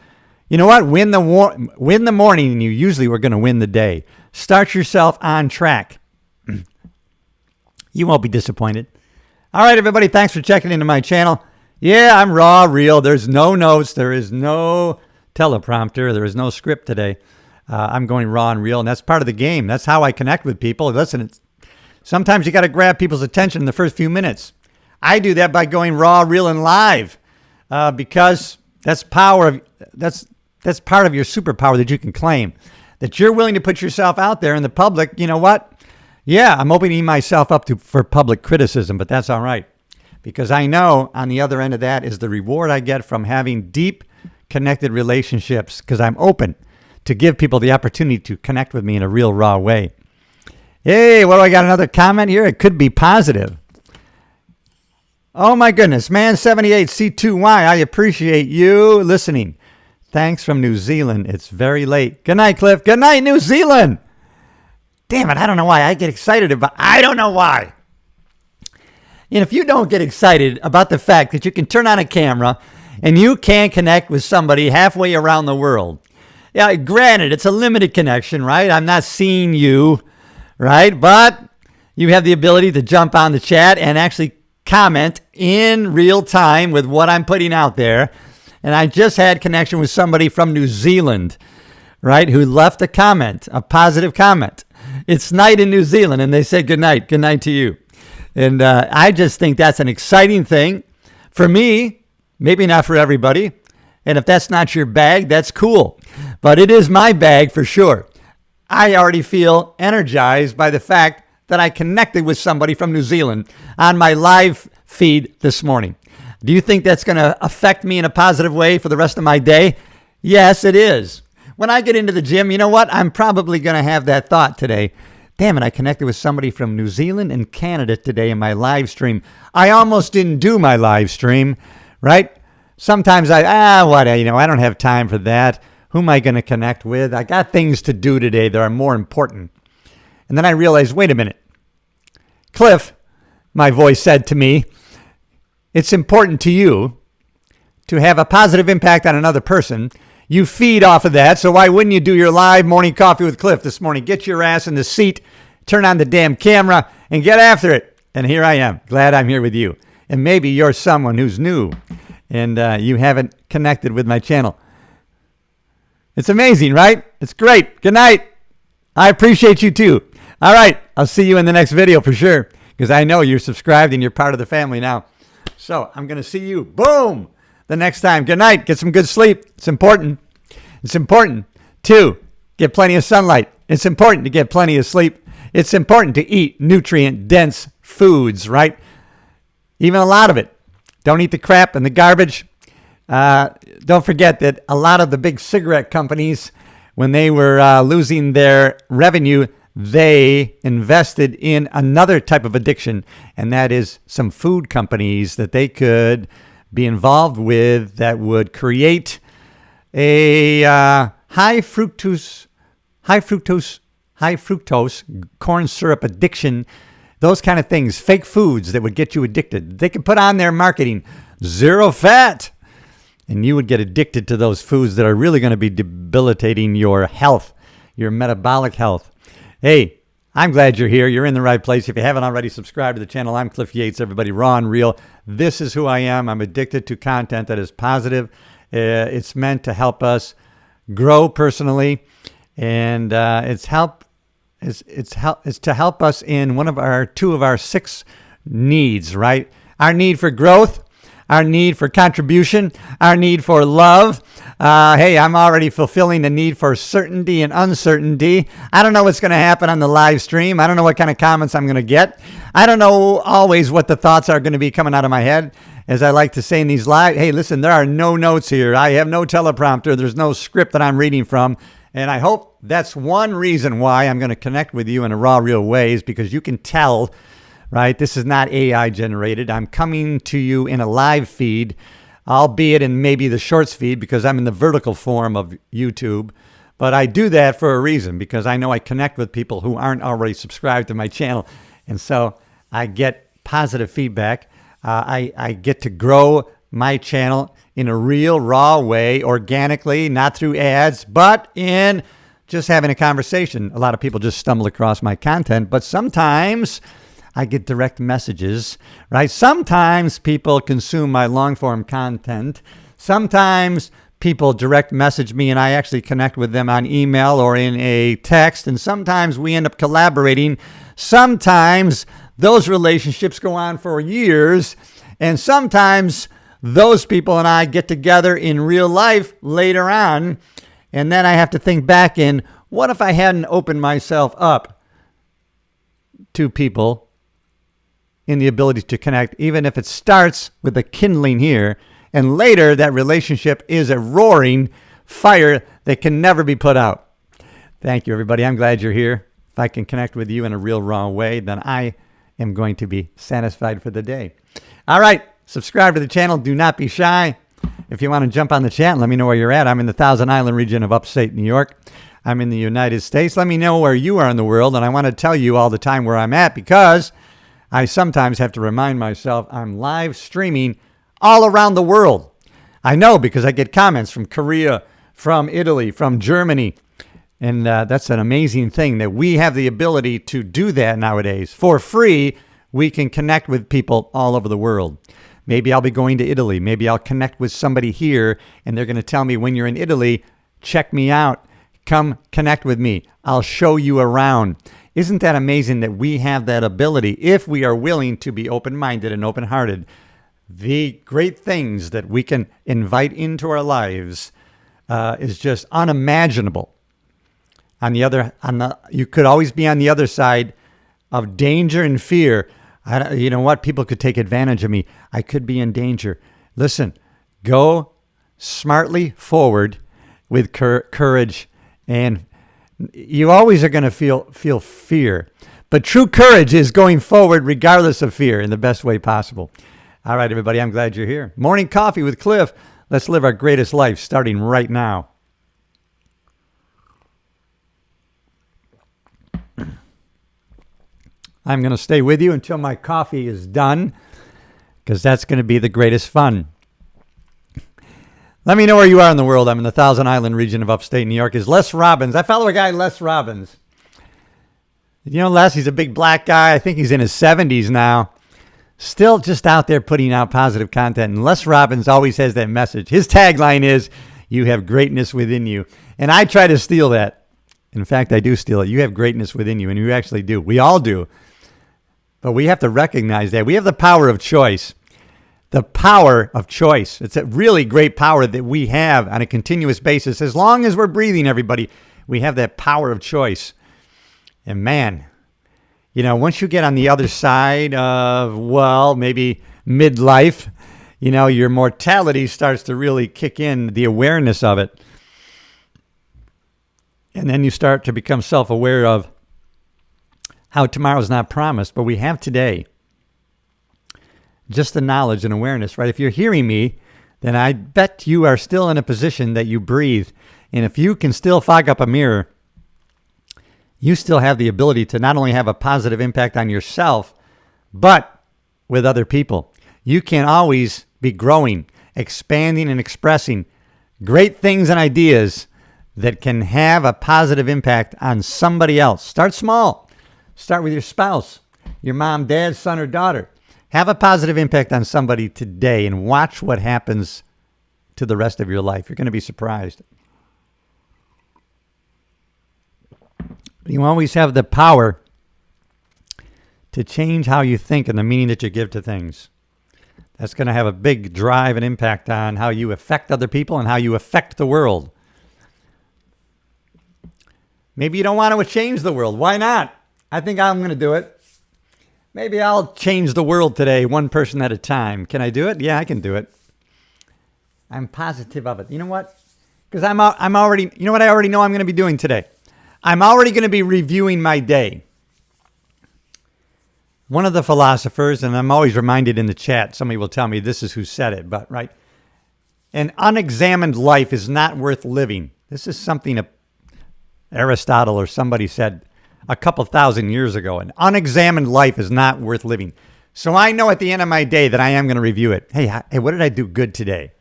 You know what? Win the morning, and you usually are going to win the day. Start yourself on track. You won't be disappointed. All right, everybody, thanks for checking into my channel. Yeah, I'm raw, real. There's no notes. There is no teleprompter. There is no script today. I'm going raw and real, and that's part of the game. That's how I connect with people. Listen, sometimes you got to grab people's attention in the first few minutes. I do that by going raw, real, and live, because that's power. That's part of your superpower that you can claim, that you're willing to put yourself out there in the public. You know what? Yeah, I'm opening myself up for public criticism, but that's all right, because I know on the other end of that is the reward I get from having deep, connected relationships, because I'm open to give people the opportunity to connect with me in a real, raw way. Hey, what do I got? Another comment here? It could be positive. Oh, my goodness. Man78C2Y, I appreciate you listening. Thanks from New Zealand. It's very late. Good night, Cliff. Good night, New Zealand. Damn it, I don't know why I get excited about. I don't know why. And if you don't get excited about the fact that you can turn on a camera and you can connect with somebody halfway around the world. Yeah, granted, it's a limited connection, right? I'm not seeing you, right? But you have the ability to jump on the chat and actually comment in real time with what I'm putting out there. And I just had connection with somebody from New Zealand, right, who left a comment, a positive comment. It's night in New Zealand, and they said good night to you. And I just think that's an exciting thing for me, maybe not for everybody. And if that's not your bag, that's cool. But it is my bag for sure. I already feel energized by the fact that I connected with somebody from New Zealand on my live feed this morning. Do you think that's going to affect me in a positive way for the rest of my day? Yes, it is. When I get into the gym, you know what? I'm probably going to have that thought today. Damn it, I connected with somebody from New Zealand and Canada today in my live stream. I almost didn't do my live stream, right? Sometimes I don't have time for that. Who am I going to connect with? I got things to do today that are more important. And then I realized, wait a minute. Cliff, my voice said to me, it's important to you to have a positive impact on another person. You feed off of that, so why wouldn't you do your live morning coffee with Cliff this morning? Get your ass in the seat, turn on the damn camera, and get after it. And here I am. Glad I'm here with you. And maybe you're someone who's new and you haven't connected with my channel. It's amazing, right? It's great. Good night. I appreciate you too. All right. I'll see you in the next video for sure, because I know you're subscribed and you're part of the family now. So I'm going to see you, boom, the next time. Good night. Get some good sleep. It's important. It's important to get plenty of sunlight. It's important to get plenty of sleep. It's important to eat nutrient-dense foods, right? Even a lot of it. Don't eat the crap and the garbage. Don't forget that a lot of the big cigarette companies, when they were losing their revenue, they invested in another type of addiction, and that is some food companies that they could be involved with that would create a high fructose corn syrup addiction, those kind of things, fake foods that would get you addicted. They could put on their marketing, 0 fat, and you would get addicted to those foods that are really going to be debilitating your health, your metabolic health. Hey, I'm glad you're here. You're in the right place. If you haven't already subscribed to the channel, I'm Cliff Yates, everybody, raw and real. This is who I am. I'm addicted to content that is positive. It's meant to help us grow personally, and it's to help us in two of our 6 needs, right? Our need for growth, our need for contribution, our need for love. Hey, I'm already fulfilling the need for certainty and uncertainty. I don't know what's going to happen on the live stream. I don't know what kind of comments I'm going to get. I don't know always what the thoughts are going to be coming out of my head. as I like to say in these live, hey, listen, there are no notes here. I have no teleprompter. There's no script that I'm reading from. And I hope that's one reason why I'm going to connect with you in a raw, real way, is because you can tell, right? This is not AI generated. I'm coming to you in a live feed, albeit in maybe the shorts feed because I'm in the vertical form of YouTube. But I do that for a reason, because I know I connect with people who aren't already subscribed to my channel. And so I get positive feedback. I get to grow my channel in a real, raw way, organically, not through ads, but in just having a conversation. A lot of people just stumble across my content, but sometimes I get direct messages, right? Sometimes people consume my long-form content. Sometimes people direct message me and I actually connect with them on email or in a text, and sometimes we end up collaborating. Sometimes those relationships go on for years, and sometimes those people and I get together in real life later on, and then I have to think back in, what if I hadn't opened myself up to people in the ability to connect, even if it starts with a kindling here, and later that relationship is a roaring fire that can never be put out. Thank you, everybody. I'm glad you're here. If I can connect with you in a real raw way, then I am going to be satisfied for the day. All right, subscribe to the channel. Do not be shy. If you want to jump on the chat, let me know where you're at. I'm in the Thousand Island region of upstate New York. I'm in the United States. Let me know where you are in the world, and I want to tell you all the time where I'm at, because I sometimes have to remind myself I'm live streaming all around the world. I know, because I get comments from Korea, from Italy, from Germany. And that's an amazing thing that we have the ability to do that nowadays. For free, we can connect with people all over the world. Maybe I'll be going to Italy. Maybe I'll connect with somebody here, and they're going to tell me, when you're in Italy, check me out. Come connect with me. I'll show you around. Isn't that amazing that we have that ability if we are willing to be open-minded and open-hearted? The great things that we can invite into our lives is just unimaginable. You could always be on the other side of danger and fear. You know what? People could take advantage of me. I could be in danger. Listen, go smartly forward with courage, and you always are going to feel fear. But true courage is going forward regardless of fear in the best way possible. All right, everybody, I'm glad you're here. Morning Coffee with Cliff. Let's live our greatest life starting right now. I'm going to stay with you until my coffee is done, because that's going to be the greatest fun. Let me know where you are in the world. I'm in the Thousand Island region of upstate New York. Is Les Robbins. I follow a guy, Les Robbins. You know Les? He's a big black guy. I think he's in his 70s now. Still just out there putting out positive content. And Les Robbins always has that message. His tagline is, you have greatness within you. And I try to steal that. In fact, I do steal it. You have greatness within you, and you actually do. We all do. But we have to recognize that. We have the power of choice. The power of choice. It's a really great power that we have on a continuous basis. As long as we're breathing, everybody, we have that power of choice. And man, you know, once you get on the other side of, well, maybe midlife, you know, your mortality starts to really kick in, the awareness of it. And then you start to become self-aware of how tomorrow's not promised, but we have today. Just the knowledge and awareness, right? If you're hearing me, then I bet you are still in a position that you breathe. And if you can still fog up a mirror, you still have the ability to not only have a positive impact on yourself, but with other people. You can always be growing, expanding, and expressing great things and ideas that can have a positive impact on somebody else. Start small. Start with your spouse, your mom, dad, son, or daughter. Have a positive impact on somebody today and watch what happens to the rest of your life. You're going to be surprised. You always have the power to change how you think and the meaning that you give to things. That's going to have a big drive and impact on how you affect other people and how you affect the world. Maybe you don't want to change the world. Why not? I think I'm going to do it. Maybe I'll change the world today, one person at a time. Can I do it? Yeah, I can do it. I'm positive of it. You know what? Because I'm already, you know what I already know I'm going to be doing today? I'm already going to be reviewing my day. One of the philosophers, and I'm always reminded in the chat, somebody will tell me this is who said it, but right? An unexamined life is not worth living. This is something Aristotle or somebody said a couple thousand years ago. An unexamined life is not worth living. So I know at the end of my day that I am going to review it. Hey, what did I do good today?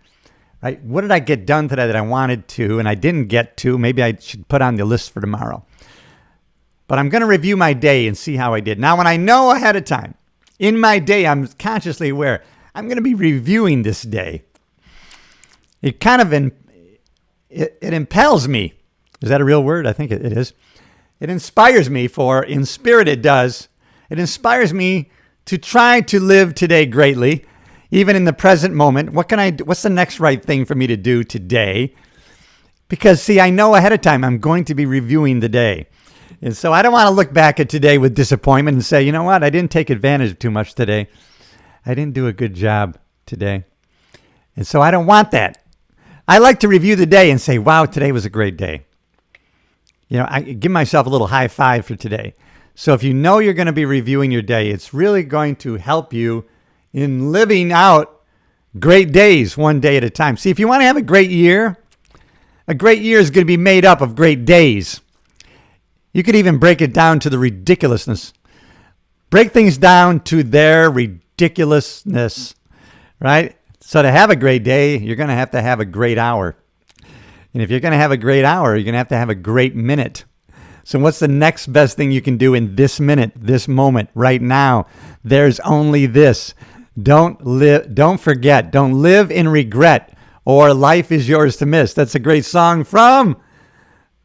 Right? What did I get done today that I wanted to and I didn't get to? Maybe I should put on the list for tomorrow. But I'm going to review my day and see how I did. Now, when I know ahead of time, in my day, I'm consciously aware, I'm going to be reviewing this day. It kind of it impels me. Is that a real word? I think it is. It inspires me in spirit it does. It inspires me to try to live today greatly, even in the present moment. What's the next right thing for me to do today? Because, see, I know ahead of time I'm going to be reviewing the day. And so I don't want to look back at today with disappointment and say, you know what, I didn't take advantage of too much today. I didn't do a good job today. And so I don't want that. I like to review the day and say, wow, today was a great day. You know, I give myself a little high five for today. So if you know you're going to be reviewing your day, it's really going to help you in living out great days one day at a time. See, if you want to have a great year is going to be made up of great days. You could even break it down to the ridiculousness. Break things down to their ridiculousness, right? So to have a great day, you're going to have a great hour. And if you're going to have a great hour, you're going to have a great minute. So what's the next best thing you can do in this minute, this moment, right now? There's only this. Don't forget. Don't live in regret, or life is yours to miss. That's a great song from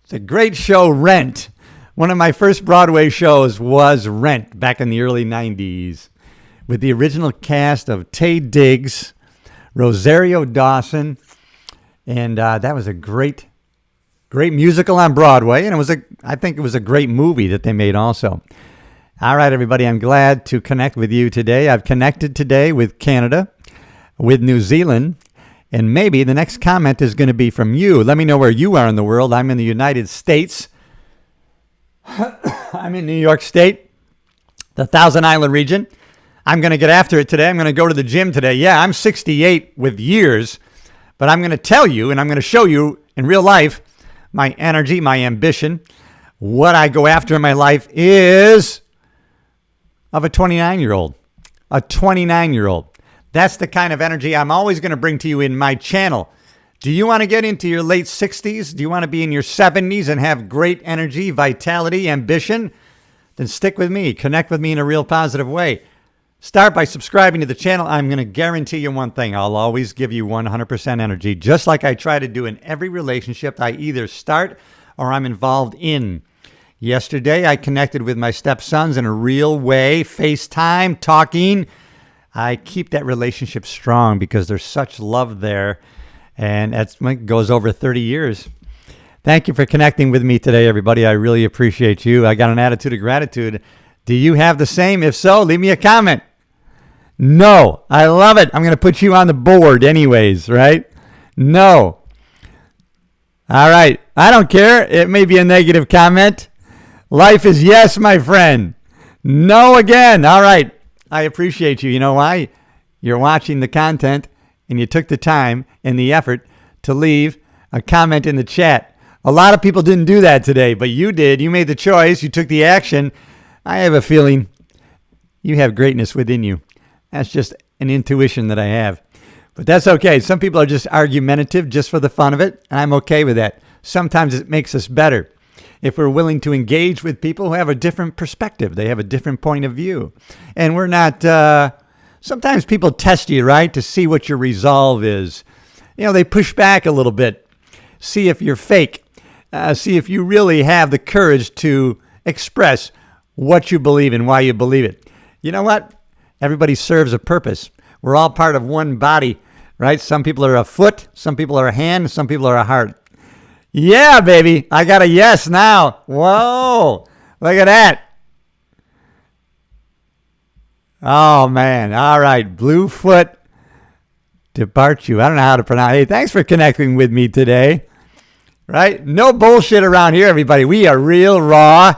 the great show Rent. One of my first Broadway shows was Rent back in the early 90s with the original cast of Taye Diggs, Rosario Dawson, and that was a great musical on Broadway, and I think it was a great movie that they made also. All right, everybody, I'm glad to connect with you today. I've connected today with Canada, with New Zealand, and maybe the next comment is going to be from you. Let me know where you are in the world. I'm in the United States. I'm in New York State, the Thousand Island region. I'm going to get after it today. I'm going to go to the gym today. Yeah, I'm 68 with years, but I'm going to tell you and I'm going to show you in real life my energy, my ambition. What I go after in my life is of a 29-year-old. A 29-year-old. That's the kind of energy I'm always going to bring to you in my channel. Do you want to get into your late 60s? Do you want to be in your 70s and have great energy, vitality, ambition? Then stick with me. Connect with me in a real positive way. Start by subscribing to the channel. I'm going to guarantee you one thing. I'll always give you 100% energy, just like I try to do in every relationship I either start or I'm involved in. Yesterday, I connected with my stepsons in a real way, FaceTime, talking. I keep that relationship strong because there's such love there. And it goes over 30 years. Thank you for connecting with me today, everybody. I really appreciate you. I got an attitude of gratitude. Do you have the same? If so, leave me a comment. No, I love it. I'm going to put you on the board anyways, right? No. All right. I don't care. It may be a negative comment. Life is yes, my friend. No again. All right. I appreciate you. You know why? You're watching the content and you took the time and the effort to leave a comment in the chat. A lot of people didn't do that today, but you did. You made the choice. You took the action. I have a feeling you have greatness within you. That's just an intuition that I have. But that's okay. Some people are just argumentative just for the fun of it, and I'm okay with that. Sometimes it makes us better if we're willing to engage with people who have a different perspective. They have a different point of view. And we're not... sometimes people test you, right, to see what your resolve is. You know, they push back a little bit, see if you're fake, see if you really have the courage to express what you believe and why you believe it. You know what? Everybody serves a purpose. We're all part of one body, right? Some people are a foot, some people are a hand, some people are a heart. Yeah, baby. I got a yes now. Whoa. Look at that. Oh, man. All right. Bluefoot Debarchu. I don't know how to pronounce it. Hey, thanks for connecting with me today. Right? No bullshit around here, everybody. We are real raw.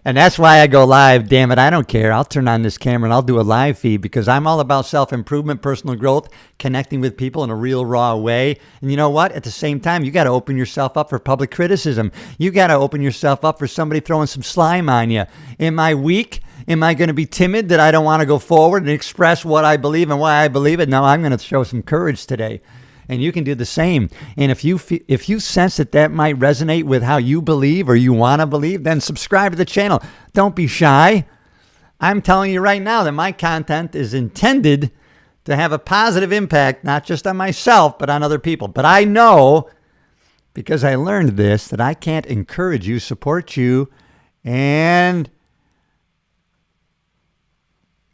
And that's why I go live. Damn it, I don't care. I'll turn on this camera and I'll do a live feed because I'm all about self-improvement, personal growth, connecting with people in a real raw way. And you know what? At the same time, you got to open yourself up for public criticism. You got to open yourself up for somebody throwing some slime on you. Am I weak? Am I going to be timid that I don't want to go forward and express what I believe and why I believe it? No, I'm going to show some courage today. And you can do the same. And if you sense that might resonate with how you believe or you want to believe, then subscribe to the channel. Don't be shy. I'm telling you right now that my content is intended to have a positive impact, not just on myself, but on other people. But I know, because I learned this, that I can't encourage you, support you, and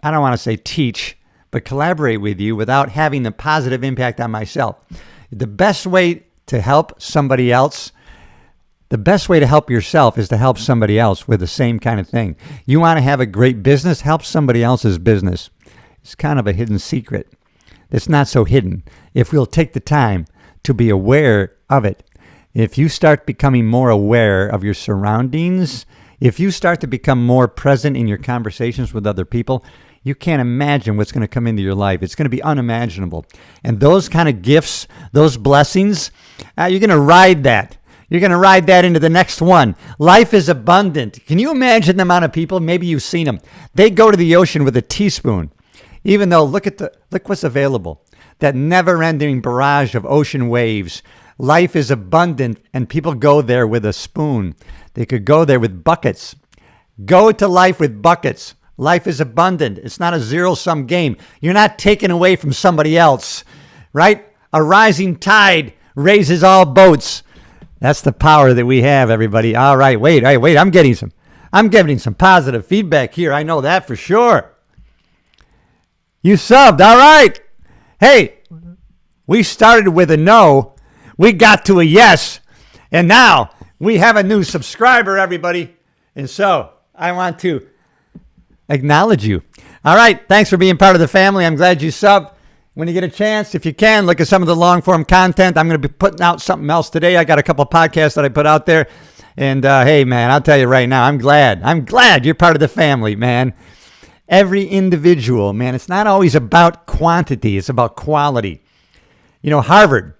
I don't want to say teach, but collaborate with you without having the positive impact on myself. The best way to help somebody else, the best way to help yourself is to help somebody else with the same kind of thing. You want to have a great business, help somebody else's business. It's kind of a hidden secret. It's not so hidden if we'll take the time to be aware of it. If you start becoming more aware of your surroundings, if you start to become more present in your conversations with other people, you can't imagine what's going to come into your life. It's going to be unimaginable. And those kind of gifts, those blessings, you're going to ride that. You're going to ride that into the next one. Life is abundant. Can you imagine the amount of people? Maybe you've seen them. They go to the ocean with a teaspoon. Even though, look what's available. That never-ending barrage of ocean waves. Life is abundant, and people go there with a spoon. They could go there with buckets. Go to life with buckets. Life is abundant. It's not a zero-sum game. You're not taken away from somebody else, right? A rising tide raises all boats. That's the power that we have, everybody. All right, wait. I'm getting some positive feedback here. I know that for sure. You subbed. All right. Hey, we started with a no. We got to a yes. And now we have a new subscriber, everybody. And so I want to acknowledge you. All right. Thanks for being part of the family. I'm glad you subbed. When you get a chance, if you can, look at some of the long form content. I'm going to be putting out something else today. I got a couple of podcasts that I put out there. And hey, man, I'll tell you right now, I'm glad you're part of the family, man. Every individual, man, it's not always about quantity. It's about quality. You know, Harvard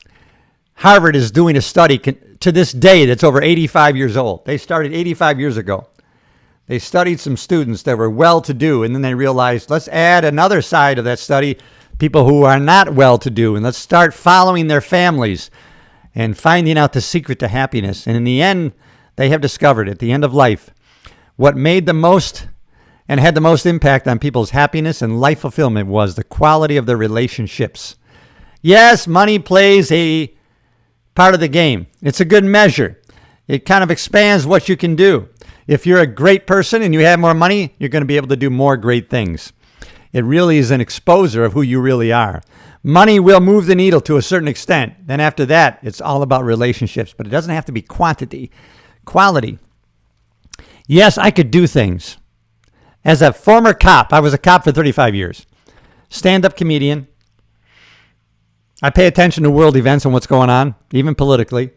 is doing a study to this day that's over 85 years old. They started 85 years ago. They studied some students that were well-to-do, and then they realized, let's add another side of that study, people who are not well-to-do, and let's start following their families and finding out the secret to happiness. And in the end, they have discovered at the end of life what made the most and had the most impact on people's happiness and life fulfillment was the quality of their relationships. Yes, money plays a part of the game. It's a good measure. It kind of expands what you can do. If you're a great person and you have more money, you're going to be able to do more great things. It really is an exposer of who you really are. Money will move the needle to a certain extent. Then after that, it's all about relationships. But it doesn't have to be quantity. Quality. Yes, I could do things. As a former cop, I was a cop for 35 years. Stand-up comedian. I pay attention to world events and what's going on, even politically.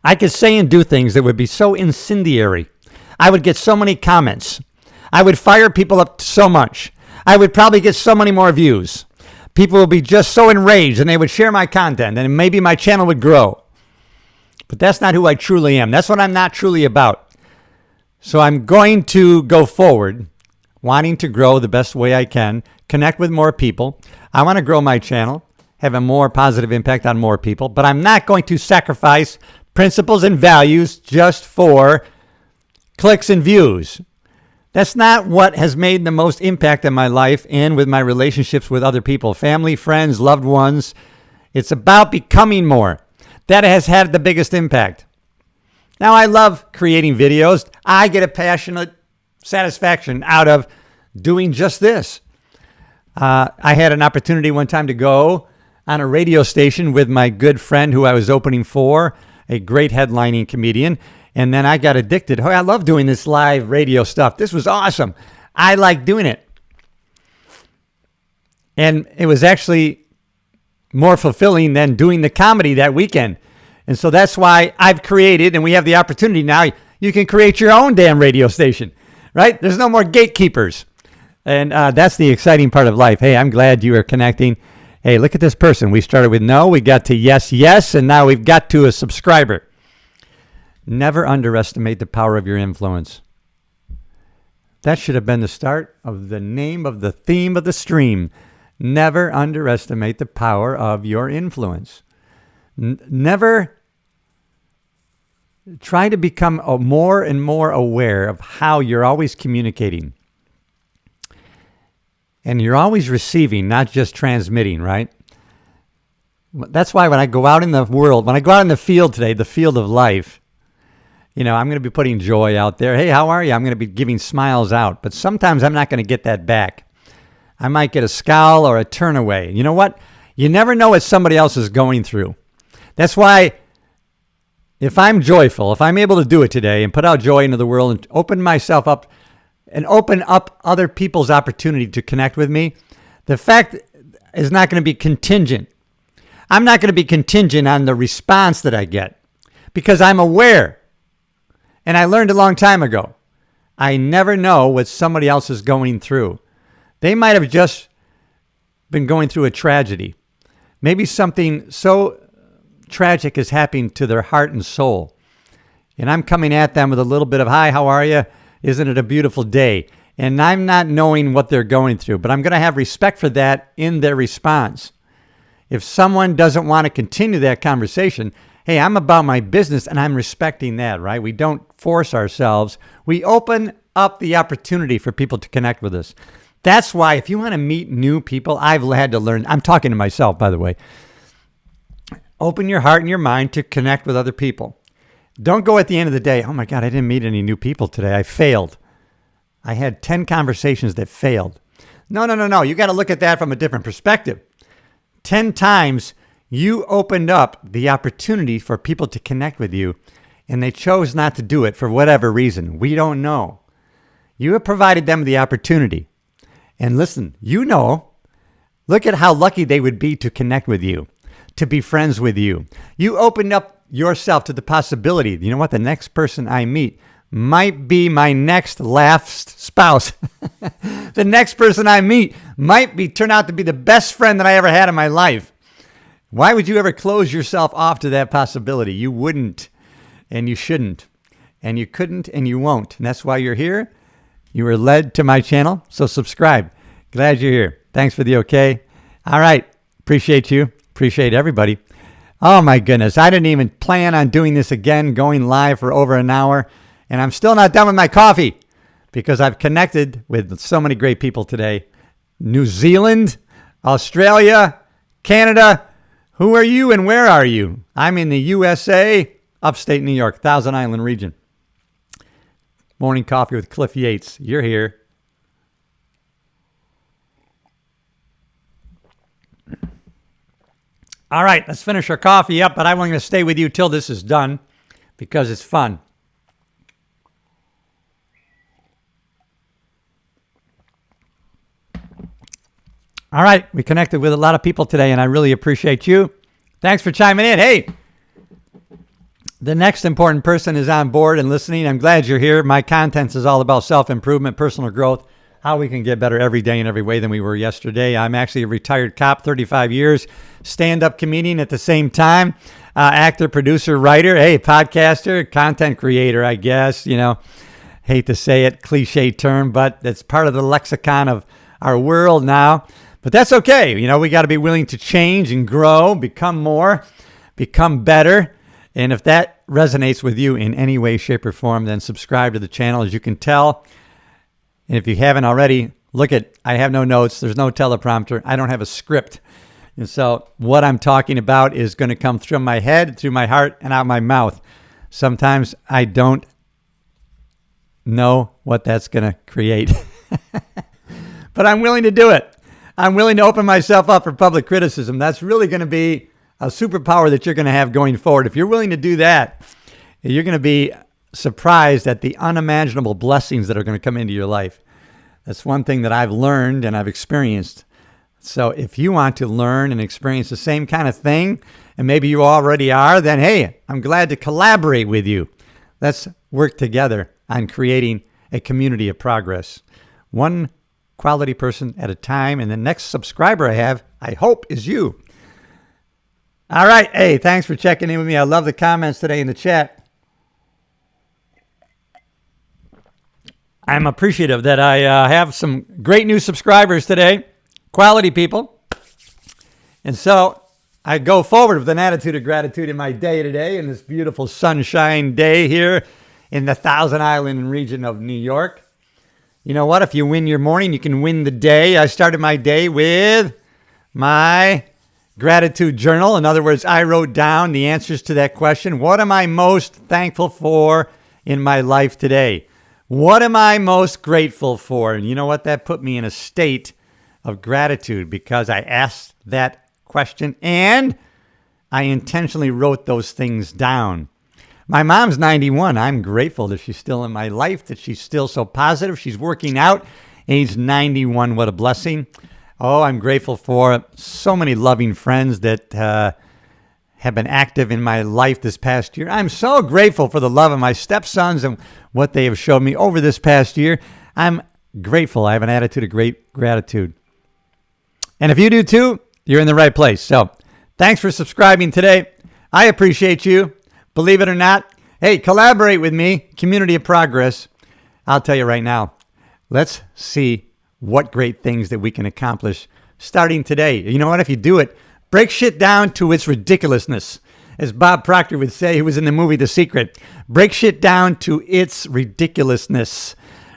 I could say and do things that would be so incendiary. I would get so many comments. I would fire people up so much. I would probably get so many more views. People would be just so enraged and they would share my content and maybe my channel would grow. But that's not who I truly am. That's what I'm not truly about. So I'm going to go forward, wanting to grow the best way I can, connect with more people. I want to grow my channel, have a more positive impact on more people, but I'm not going to sacrifice principles and values just for clicks and views. That's not what has made the most impact in my life and with my relationships with other people, family, friends, loved ones. It's about becoming more. That has had the biggest impact. Now, I love creating videos. I get a passionate satisfaction out of doing just this. I had an opportunity one time to go on a radio station with my good friend who I was opening for, a great headlining comedian. And then I got addicted. Oh, I love doing this live radio stuff. This was awesome. I like doing it. And it was actually more fulfilling than doing the comedy that weekend. And so that's why I've created, and we have the opportunity now, you can create your own damn radio station, right? There's no more gatekeepers. And that's the exciting part of life. Hey, I'm glad you are connecting. Hey, look at this person. We started with no, we got to yes, yes, and now we've got to a subscriber. Never underestimate the power of your influence. That should have been the start of the name of the theme of the stream. Never underestimate the power of your influence. Never try to become more and more aware of how you're always communicating. And you're always receiving, not just transmitting, right? That's why when I go out in the world, when I go out in the field today, the field of life, I'm going to be putting joy out there. Hey, how are you? I'm going to be giving smiles out. But sometimes I'm not going to get that back. I might get a scowl or a turn away. You know what? You never know what somebody else is going through. That's why if I'm joyful, if I'm able to do it today and put out joy into the world and open myself up and open up other people's opportunity to connect with me, the fact is not going to be contingent. I'm not going to be contingent on the response that I get because I'm aware. And I learned a long time ago, I never know what somebody else is going through. They might have just been going through a tragedy. Maybe something so tragic is happening to their heart and soul. And I'm coming at them with a little bit of, hi, how are you? Isn't it a beautiful day? And I'm not knowing what they're going through, but I'm going to have respect for that in their response. If someone doesn't want to continue that conversation, hey, I'm about my business and I'm respecting that, right? We don't force ourselves. We open up the opportunity for people to connect with us. That's why if you want to meet new people, I've had to learn. I'm talking to myself, by the way. Open your heart and your mind to connect with other people. Don't go at the end of the day, oh my God, I didn't meet any new people today. I failed. I had 10 conversations that failed. No. You got to look at that from a different perspective. 10 times you opened up the opportunity for people to connect with you, and they chose not to do it for whatever reason. We don't know. You have provided them the opportunity. And listen, look at how lucky they would be to connect with you, to be friends with you. You opened up yourself to the possibility, you know what, the next person I meet might be my next last spouse. The next person I meet might turn out to be the best friend that I ever had in my life. Why would you ever close yourself off to that possibility? You wouldn't, and you shouldn't, and you couldn't, and you won't. And that's why you're here. You were led to my channel, so subscribe. Glad you're here. Thanks for the okay. All right. Appreciate you. Appreciate everybody. Oh, my goodness. I didn't even plan on doing this again, going live for over an hour, and I'm still not done with my coffee because I've connected with so many great people today. New Zealand, Australia, Canada. Who are you and where are you? I'm in the USA, upstate New York, Thousand Island region. Morning coffee with Cliff Yates. You're here. All right, let's finish our coffee up, but I'm going to stay with you till this is done because it's fun. All right, we connected with a lot of people today, and I really appreciate you. Thanks for chiming in. Hey, the next important person is on board and listening. I'm glad you're here. My content is all about self-improvement, personal growth, how we can get better every day in every way than we were yesterday. I'm actually a retired cop, 35 years, stand-up comedian at the same time, actor, producer, writer, podcaster, content creator, I guess. Hate to say it, cliche term, but it's part of the lexicon of our world now. But that's okay. We got to be willing to change and grow, become more, become better. And if that resonates with you in any way, shape, or form, then subscribe to the channel. As you can tell, and if you haven't already, I have no notes. There's no teleprompter. I don't have a script. And so what I'm talking about is going to come through my head, through my heart, and out my mouth. Sometimes I don't know what that's going to create. But I'm willing to do it. I'm willing to open myself up for public criticism. That's really going to be a superpower that you're going to have going forward. If you're willing to do that, you're going to be surprised at the unimaginable blessings that are going to come into your life. That's one thing that I've learned and I've experienced. So if you want to learn and experience the same kind of thing, and maybe you already are, then hey, I'm glad to collaborate with you. Let's work together on creating a community of progress. One quality person at a time, and the next subscriber I have, I hope, is you. All right. Hey, thanks for checking in with me. I love the comments today in the chat. I'm appreciative that I have some great new subscribers today, quality people. And so I go forward with an attitude of gratitude in my day today, in this beautiful sunshine day here in the Thousand Island region of New York. You know what? If you win your morning, you can win the day. I started my day with my gratitude journal. In other words, I wrote down the answers to that question. What am I most thankful for in my life today? What am I most grateful for? And you know what? That put me in a state of gratitude because I asked that question and I intentionally wrote those things down. My mom's 91. I'm grateful that she's still in my life, that she's still so positive. She's working out. Age 91. What a blessing. Oh, I'm grateful for so many loving friends that have been active in my life this past year. I'm so grateful for the love of my stepsons and what they have shown me over this past year. I'm grateful. I have an attitude of great gratitude. And if you do too, you're in the right place. So thanks for subscribing today. I appreciate you. Believe it or not, hey, collaborate with me, Community of Progress. I'll tell you right now, let's see what great things that we can accomplish starting today. You know what? If you do it, break shit down to its ridiculousness. As Bob Proctor would say, who was in the movie The Secret, break shit down to its ridiculousness,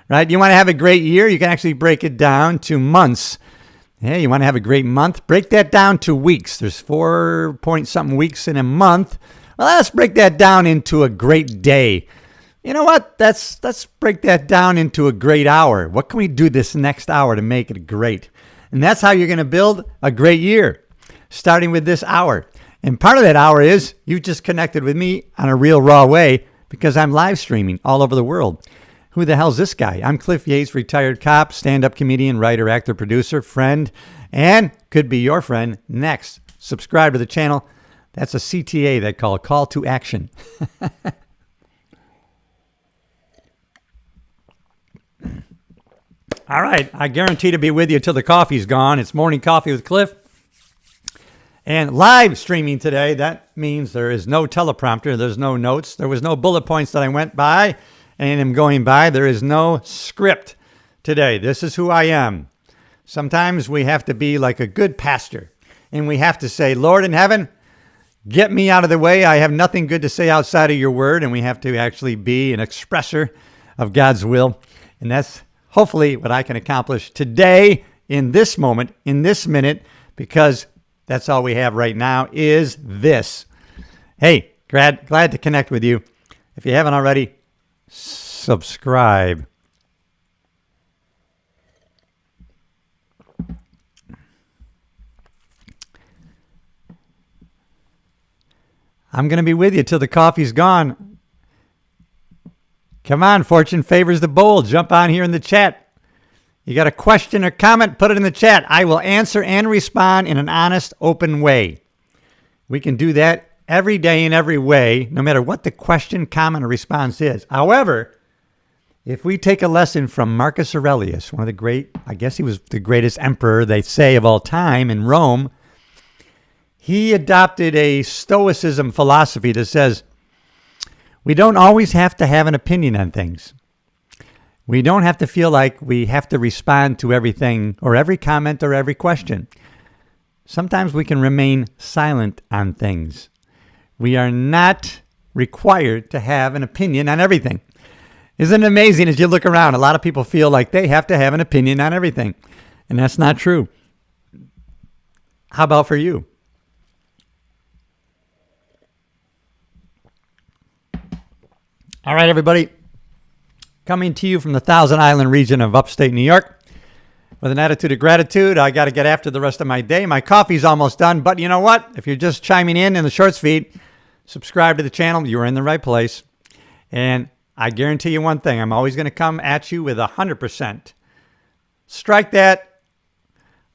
right? You want to have a great year? You can actually break it down to months. Hey, you want to have a great month? Break that down to weeks. There's 4 point something weeks in a month. Well, let's break that down into a great day. You know what? Let's break that down into a great hour. What can we do this next hour to make it great? And that's how you're going to build a great year, starting with this hour. And part of that hour is you just connected with me on a real raw way because I'm live streaming all over the world. Who the hell's this guy? I'm Cliff Yates, retired cop, stand-up comedian, writer, actor, producer, friend, and could be your friend next. Subscribe to the channel. That's a CTA they call call to action. All right. I guarantee to be with you till the coffee's gone. It's Morning Coffee with Cliff. And live streaming today, that means there is no teleprompter. There's no notes. There was no bullet points that I went by and am going by. There is no script today. This is who I am. Sometimes we have to be like a good pastor. And we have to say, Lord in heaven, get me out of the way. I have nothing good to say outside of your word. And we have to actually be an expresser of God's will. And that's hopefully what I can accomplish today in this moment, in this minute, because that's all we have right now is this. Hey, glad to connect with you. If you haven't already, subscribe. I'm going to be with you till the coffee's gone. Come on, fortune favors the bold. Jump on here in the chat. You got a question or comment, put it in the chat. I will answer and respond in an honest, open way. We can do that every day in every way, no matter what the question, comment, or response is. However, if we take a lesson from Marcus Aurelius, one of the great, I guess he was the greatest emperor, they say, of all time in Rome, he adopted a Stoicism philosophy that says, we don't always have to have an opinion on things. We don't have to feel like we have to respond to everything or every comment or every question. Sometimes we can remain silent on things. We are not required to have an opinion on everything. Isn't it amazing as you look around? A lot of people feel like they have to have an opinion on everything. And that's not true. How about for you? All right, everybody. Coming to you from the Thousand Island region of upstate New York with an attitude of gratitude. I got to get after the rest of my day. My coffee's almost done, but you know what? If you're just chiming in the shorts feed, subscribe to the channel. You're in the right place. And I guarantee you one thing. I'm always going to come at you with 100%. Strike that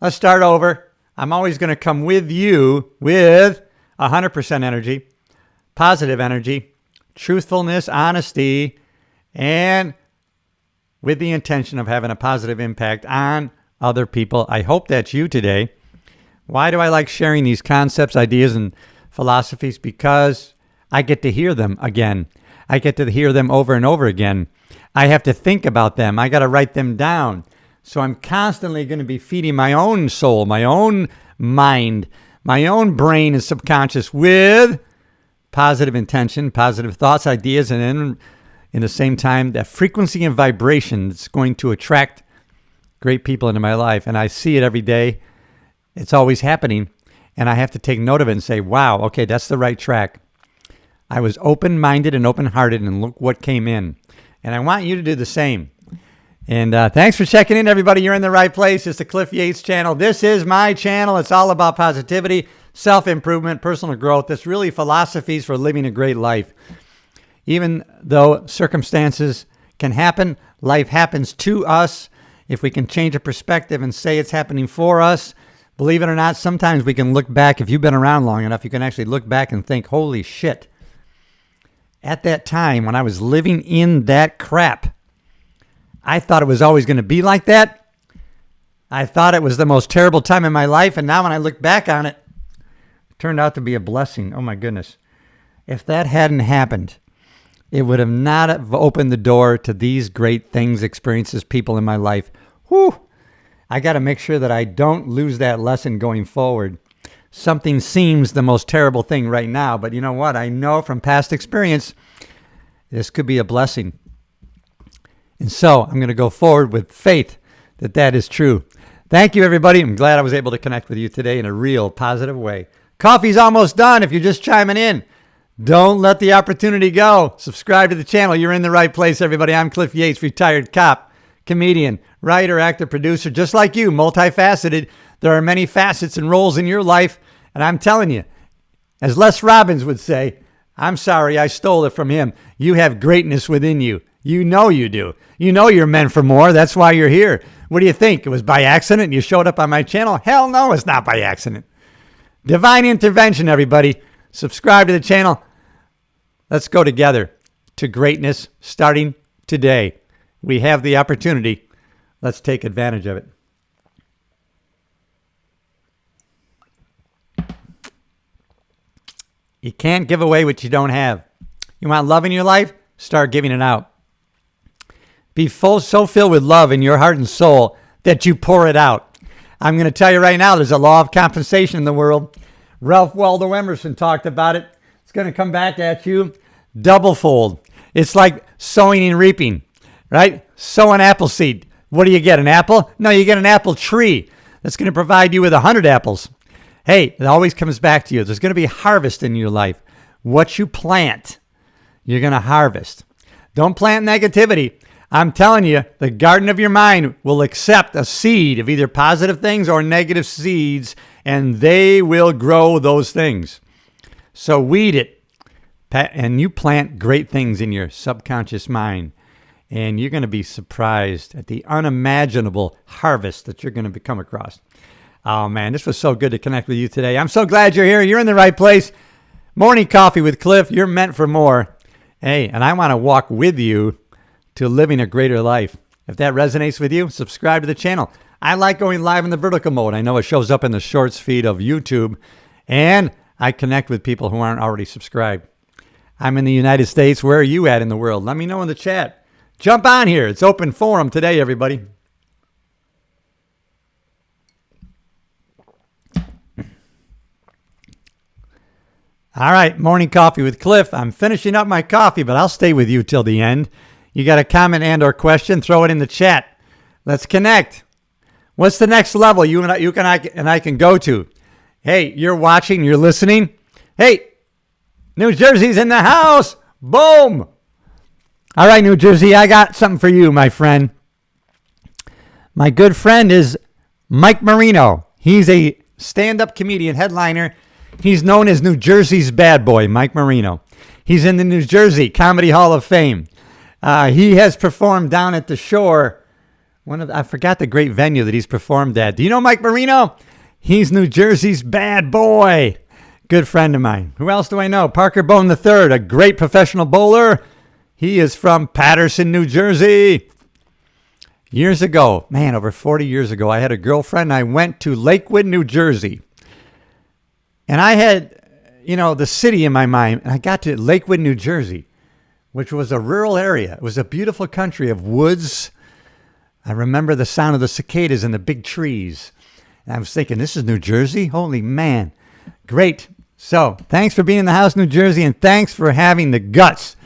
let's start over. I'm always going to come with you with 100% energy, positive energy, truthfulness, honesty, and with the intention of having a positive impact on other people. I hope that's you today. Why do I like sharing these concepts, ideas, and philosophies? Because I get to hear them again. I get to hear them over and over again. I have to think about them. I got to write them down. So I'm constantly going to be feeding my own soul, my own mind, my own brain and subconscious with positive intention, positive thoughts, ideas, and then in the same time, that frequency and vibration that's going to attract great people into my life. And I see it every day. It's always happening. And I have to take note of it and say, wow, okay, that's the right track. I was open-minded and open-hearted, and look what came in. And I want you to do the same. And thanks for checking in, everybody. You're in the right place. It's the Cliff Yates channel. This is my channel. It's all about positivity, self-improvement, personal growth. It's really philosophies for living a great life. Even though circumstances can happen, life happens to us. If we can change a perspective and say it's happening for us, believe it or not, sometimes we can look back. If you've been around long enough, you can actually look back and think, holy shit. At that time, when I was living in that crap, I thought it was always going to be like that. I thought it was the most terrible time in my life. And now when I look back on it, it turned out to be a blessing. Oh, my goodness. If that hadn't happened, it would have not have opened the door to these great things, experiences, people in my life. Whew. I got to make sure that I don't lose that lesson going forward. Something seems the most terrible thing right now, but you know what? I know from past experience, this could be a blessing. And so I'm going to go forward with faith that that is true. Thank you, everybody. I'm glad I was able to connect with you today in a real positive way. Coffee's almost done if you're just chiming in. Don't let the opportunity go. Subscribe to the channel. You're in the right place, everybody. I'm Cliff Yates, retired cop, comedian, writer, actor, producer, just like you, multifaceted. There are many facets and roles in your life, and I'm telling you, as Les Robbins would say, I'm sorry I stole it from him. You have greatness within you. You know you do. You know you're meant for more. That's why you're here. What do you think? It was by accident you showed up on my channel? Hell no, it's not by accident. Divine intervention, everybody. Subscribe to the channel. Let's go together to greatness starting today. We have the opportunity. Let's take advantage of it. You can't give away what you don't have. You want love in your life? Start giving it out. Be so filled with love in your heart and soul that you pour it out. I'm going to tell you right now, there's a law of compensation in the world. Ralph Waldo Emerson talked about it. It's going to come back at you double fold. It's like sowing and reaping, right? Sow an apple seed. What do you get, an apple? No, you get an apple tree that's going to provide you with 100 apples. Hey, it always comes back to you. There's going to be harvest in your life. What you plant, you're going to harvest. Don't plant negativity. I'm telling you, the garden of your mind will accept a seed of either positive things or negative seeds, and they will grow those things. So weed it, and you plant great things in your subconscious mind, and you're going to be surprised at the unimaginable harvest that you're going to come across. Oh, man, this was so good to connect with you today. I'm so glad you're here. You're in the right place. Morning Coffee with Cliff. You're meant for more. Hey, and I want to walk with you to living a greater life. If that resonates with you, subscribe to the channel. I like going live in the vertical mode. I know it shows up in the shorts feed of YouTube, and I connect with people who aren't already subscribed. I'm in the United States. Where are you at in the world? Let me know in the chat. Jump on here. It's open forum today, everybody. All right, Morning Coffee with Cliff. I'm finishing up my coffee, but I'll stay with you till the end. You got a comment and or question, throw it in the chat. Let's connect. What's the next level you and I can go to? Hey, you're watching, you're listening. Hey, New Jersey's in the house. Boom. All right, New Jersey, I got something for you, my friend. My good friend is Mike Marino. He's a stand-up comedian, headliner. He's known as New Jersey's bad boy, Mike Marino. He's in the New Jersey Comedy Hall of Fame. He has performed down at the Shore I forgot the great venue that he's performed at. Do you know Mike Marino? He's New Jersey's bad boy. Good friend of mine. Who else do I know? Parker Bone III, a great professional bowler. He is from Paterson, New Jersey. Years ago, man, over 40 years ago, I had a girlfriend. I went to Lakewood, New Jersey. And I had, the city in my mind. And I got to Lakewood, New Jersey, which was a rural area. It was a beautiful country of woods. I remember the sound of the cicadas and the big trees. And I was thinking, this is New Jersey? Holy man. Great. So thanks for being in the house, New Jersey, and thanks for having the guts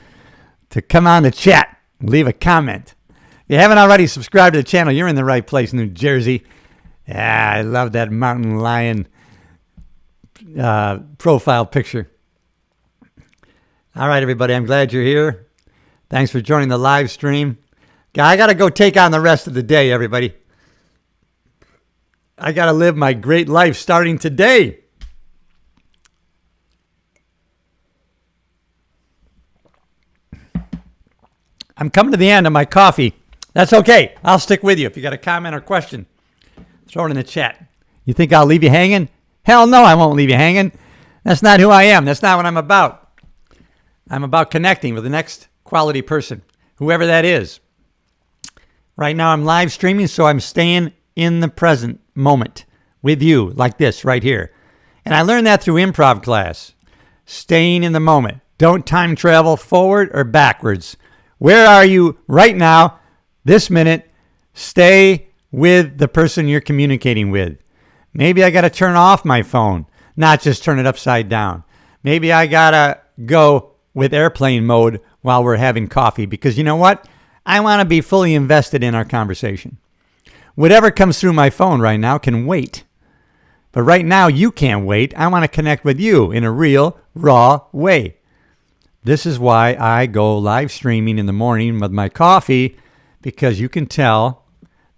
to come on the chat, leave a comment. If you haven't already subscribed to the channel, you're in the right place, New Jersey. Yeah, I love that mountain lion profile picture. All right, everybody, I'm glad you're here. Thanks for joining the live stream. I got to go take on the rest of the day, everybody. I got to live my great life starting today. I'm coming to the end of my coffee. That's okay. I'll stick with you. If you got a comment or question, throw it in the chat. You think I'll leave you hanging? Hell no, I won't leave you hanging. That's not who I am. That's not what I'm about. I'm about connecting with the next quality person, whoever that is. Right now I'm live streaming, so I'm staying in the present moment with you like this right here. And I learned that through improv class. Staying in the moment. Don't time travel forward or backwards. Where are you right now, this minute? Stay with the person you're communicating with. Maybe I got to turn off my phone, not just turn it upside down. Maybe I got to go with airplane mode while we're having coffee because you know what? I want to be fully invested in our conversation. Whatever comes through my phone right now can wait. But right now, you can't wait. I want to connect with you in a real, raw way. This is why I go live streaming in the morning with my coffee, because you can tell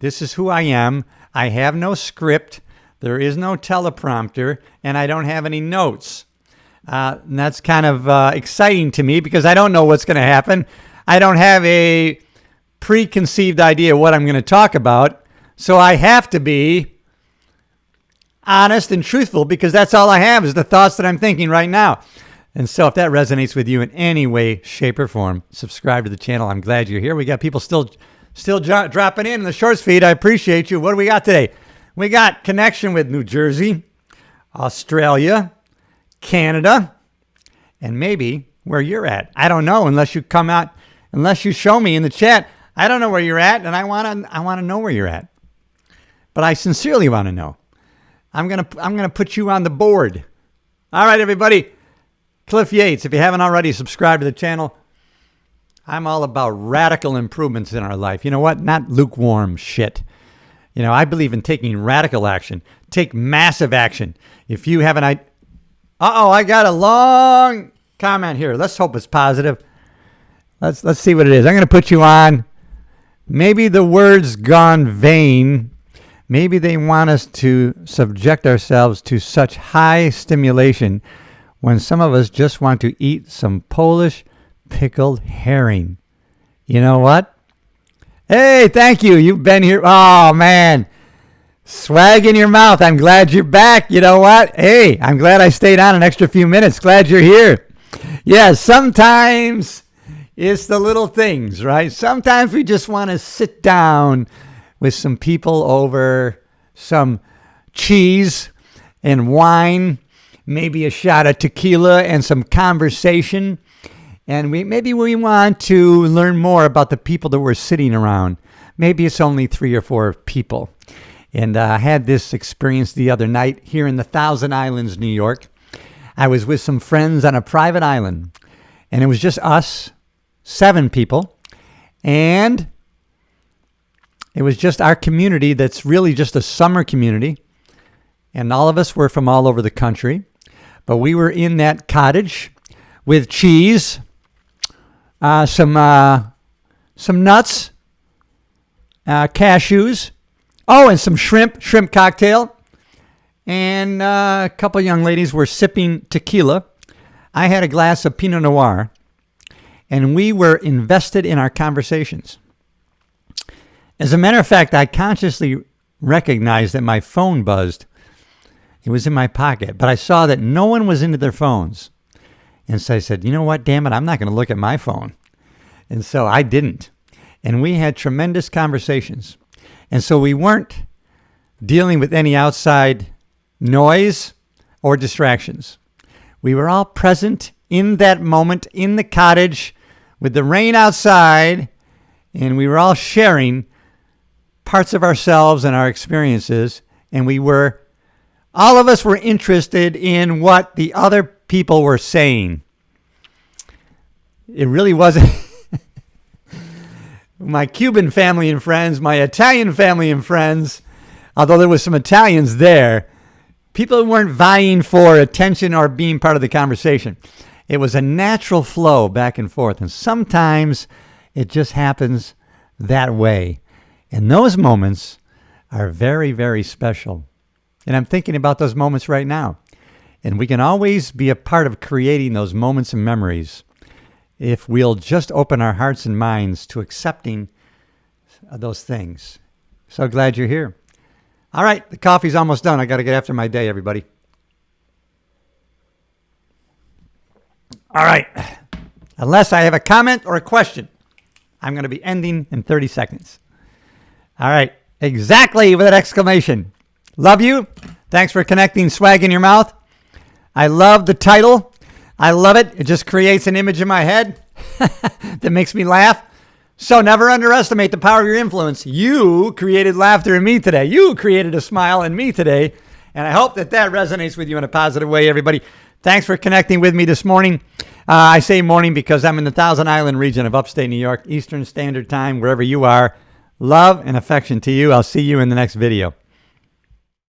this is who I am. I have no script. There is no teleprompter, and I don't have any notes. And that's kind of exciting to me because I don't know what's going to happen. I don't have a preconceived idea of what I'm going to talk about. So I have to be honest and truthful because that's all I have is the thoughts that I'm thinking right now. And so if that resonates with you in any way, shape, or form, subscribe to the channel. I'm glad you're here. We got people still dropping in the shorts feed. I appreciate you. What do we got today? We got connection with New Jersey, Australia, Canada, and maybe where you're at. I don't know unless you come out, unless you show me in the chat. I don't know where you're at, and I want to know where you're at. But I sincerely want to know. I'm gonna put you on the board. All right, everybody. Cliff Yates, if you haven't already subscribed to the channel, I'm all about radical improvements in our life. You know what? Not lukewarm shit. I believe in taking radical action. Take massive action. If you have an idea. I got a long comment here. Let's hope it's positive. Let's see what it is. I'm going to put you on. Maybe the word's gone vain. Maybe they want us to subject ourselves to such high stimulation when some of us just want to eat some Polish pickled herring. You know what? Hey, thank you. You've been here. Oh, man. Swag in your mouth. I'm glad you're back. You know what? Hey, I'm glad I stayed on an extra few minutes. Glad you're here. Yeah, sometimes it's the little things, right? Sometimes we just want to sit down with some people over some cheese and wine, maybe a shot of tequila and some conversation. And maybe we want to learn more about the people that we're sitting around. Maybe it's only 3 or 4 people. And I had this experience the other night here in the Thousand Islands, New York. I was with some friends on a private island. And it was just us, 7 people. And it was just our community that's really just a summer community. And all of us were from all over the country. But we were in that cottage with cheese, some nuts, cashews, and some shrimp cocktail. And a couple young ladies were sipping tequila. I had a glass of Pinot Noir, and we were invested in our conversations. As a matter of fact, I consciously recognized that my phone buzzed. It was in my pocket, but I saw that no one was into their phones. And so I said, you know what, damn it, I'm not going to look at my phone. And so I didn't. And we had tremendous conversations. And so we weren't dealing with any outside noise or distractions. We were all present in that moment in the cottage with the rain outside, and we were all sharing parts of ourselves and our experiences, and all of us were interested in what the other people were saying. It really wasn't my Cuban family and friends, my Italian family and friends, although there was some Italians there, people weren't vying for attention or being part of the conversation. It was a natural flow back and forth, and sometimes it just happens that way. And those moments are very, very special. And I'm thinking about those moments right now. And we can always be a part of creating those moments and memories if we'll just open our hearts and minds to accepting those things. So glad you're here. All right, the coffee's almost done. I got to get after my day, everybody. All right. Unless I have a comment or a question, I'm going to be ending in 30 seconds. All right. Exactly, with an exclamation. Love you. Thanks for connecting Swag in Your Mouth. I love the title. I love it. It just creates an image in my head that makes me laugh. So never underestimate the power of your influence. You created laughter in me today. You created a smile in me today. And I hope that resonates with you in a positive way, everybody. Thanks for connecting with me this morning. I say morning because I'm in the Thousand Island region of upstate New York, Eastern Standard Time, wherever you are. Love and affection to you. I'll see you in the next video.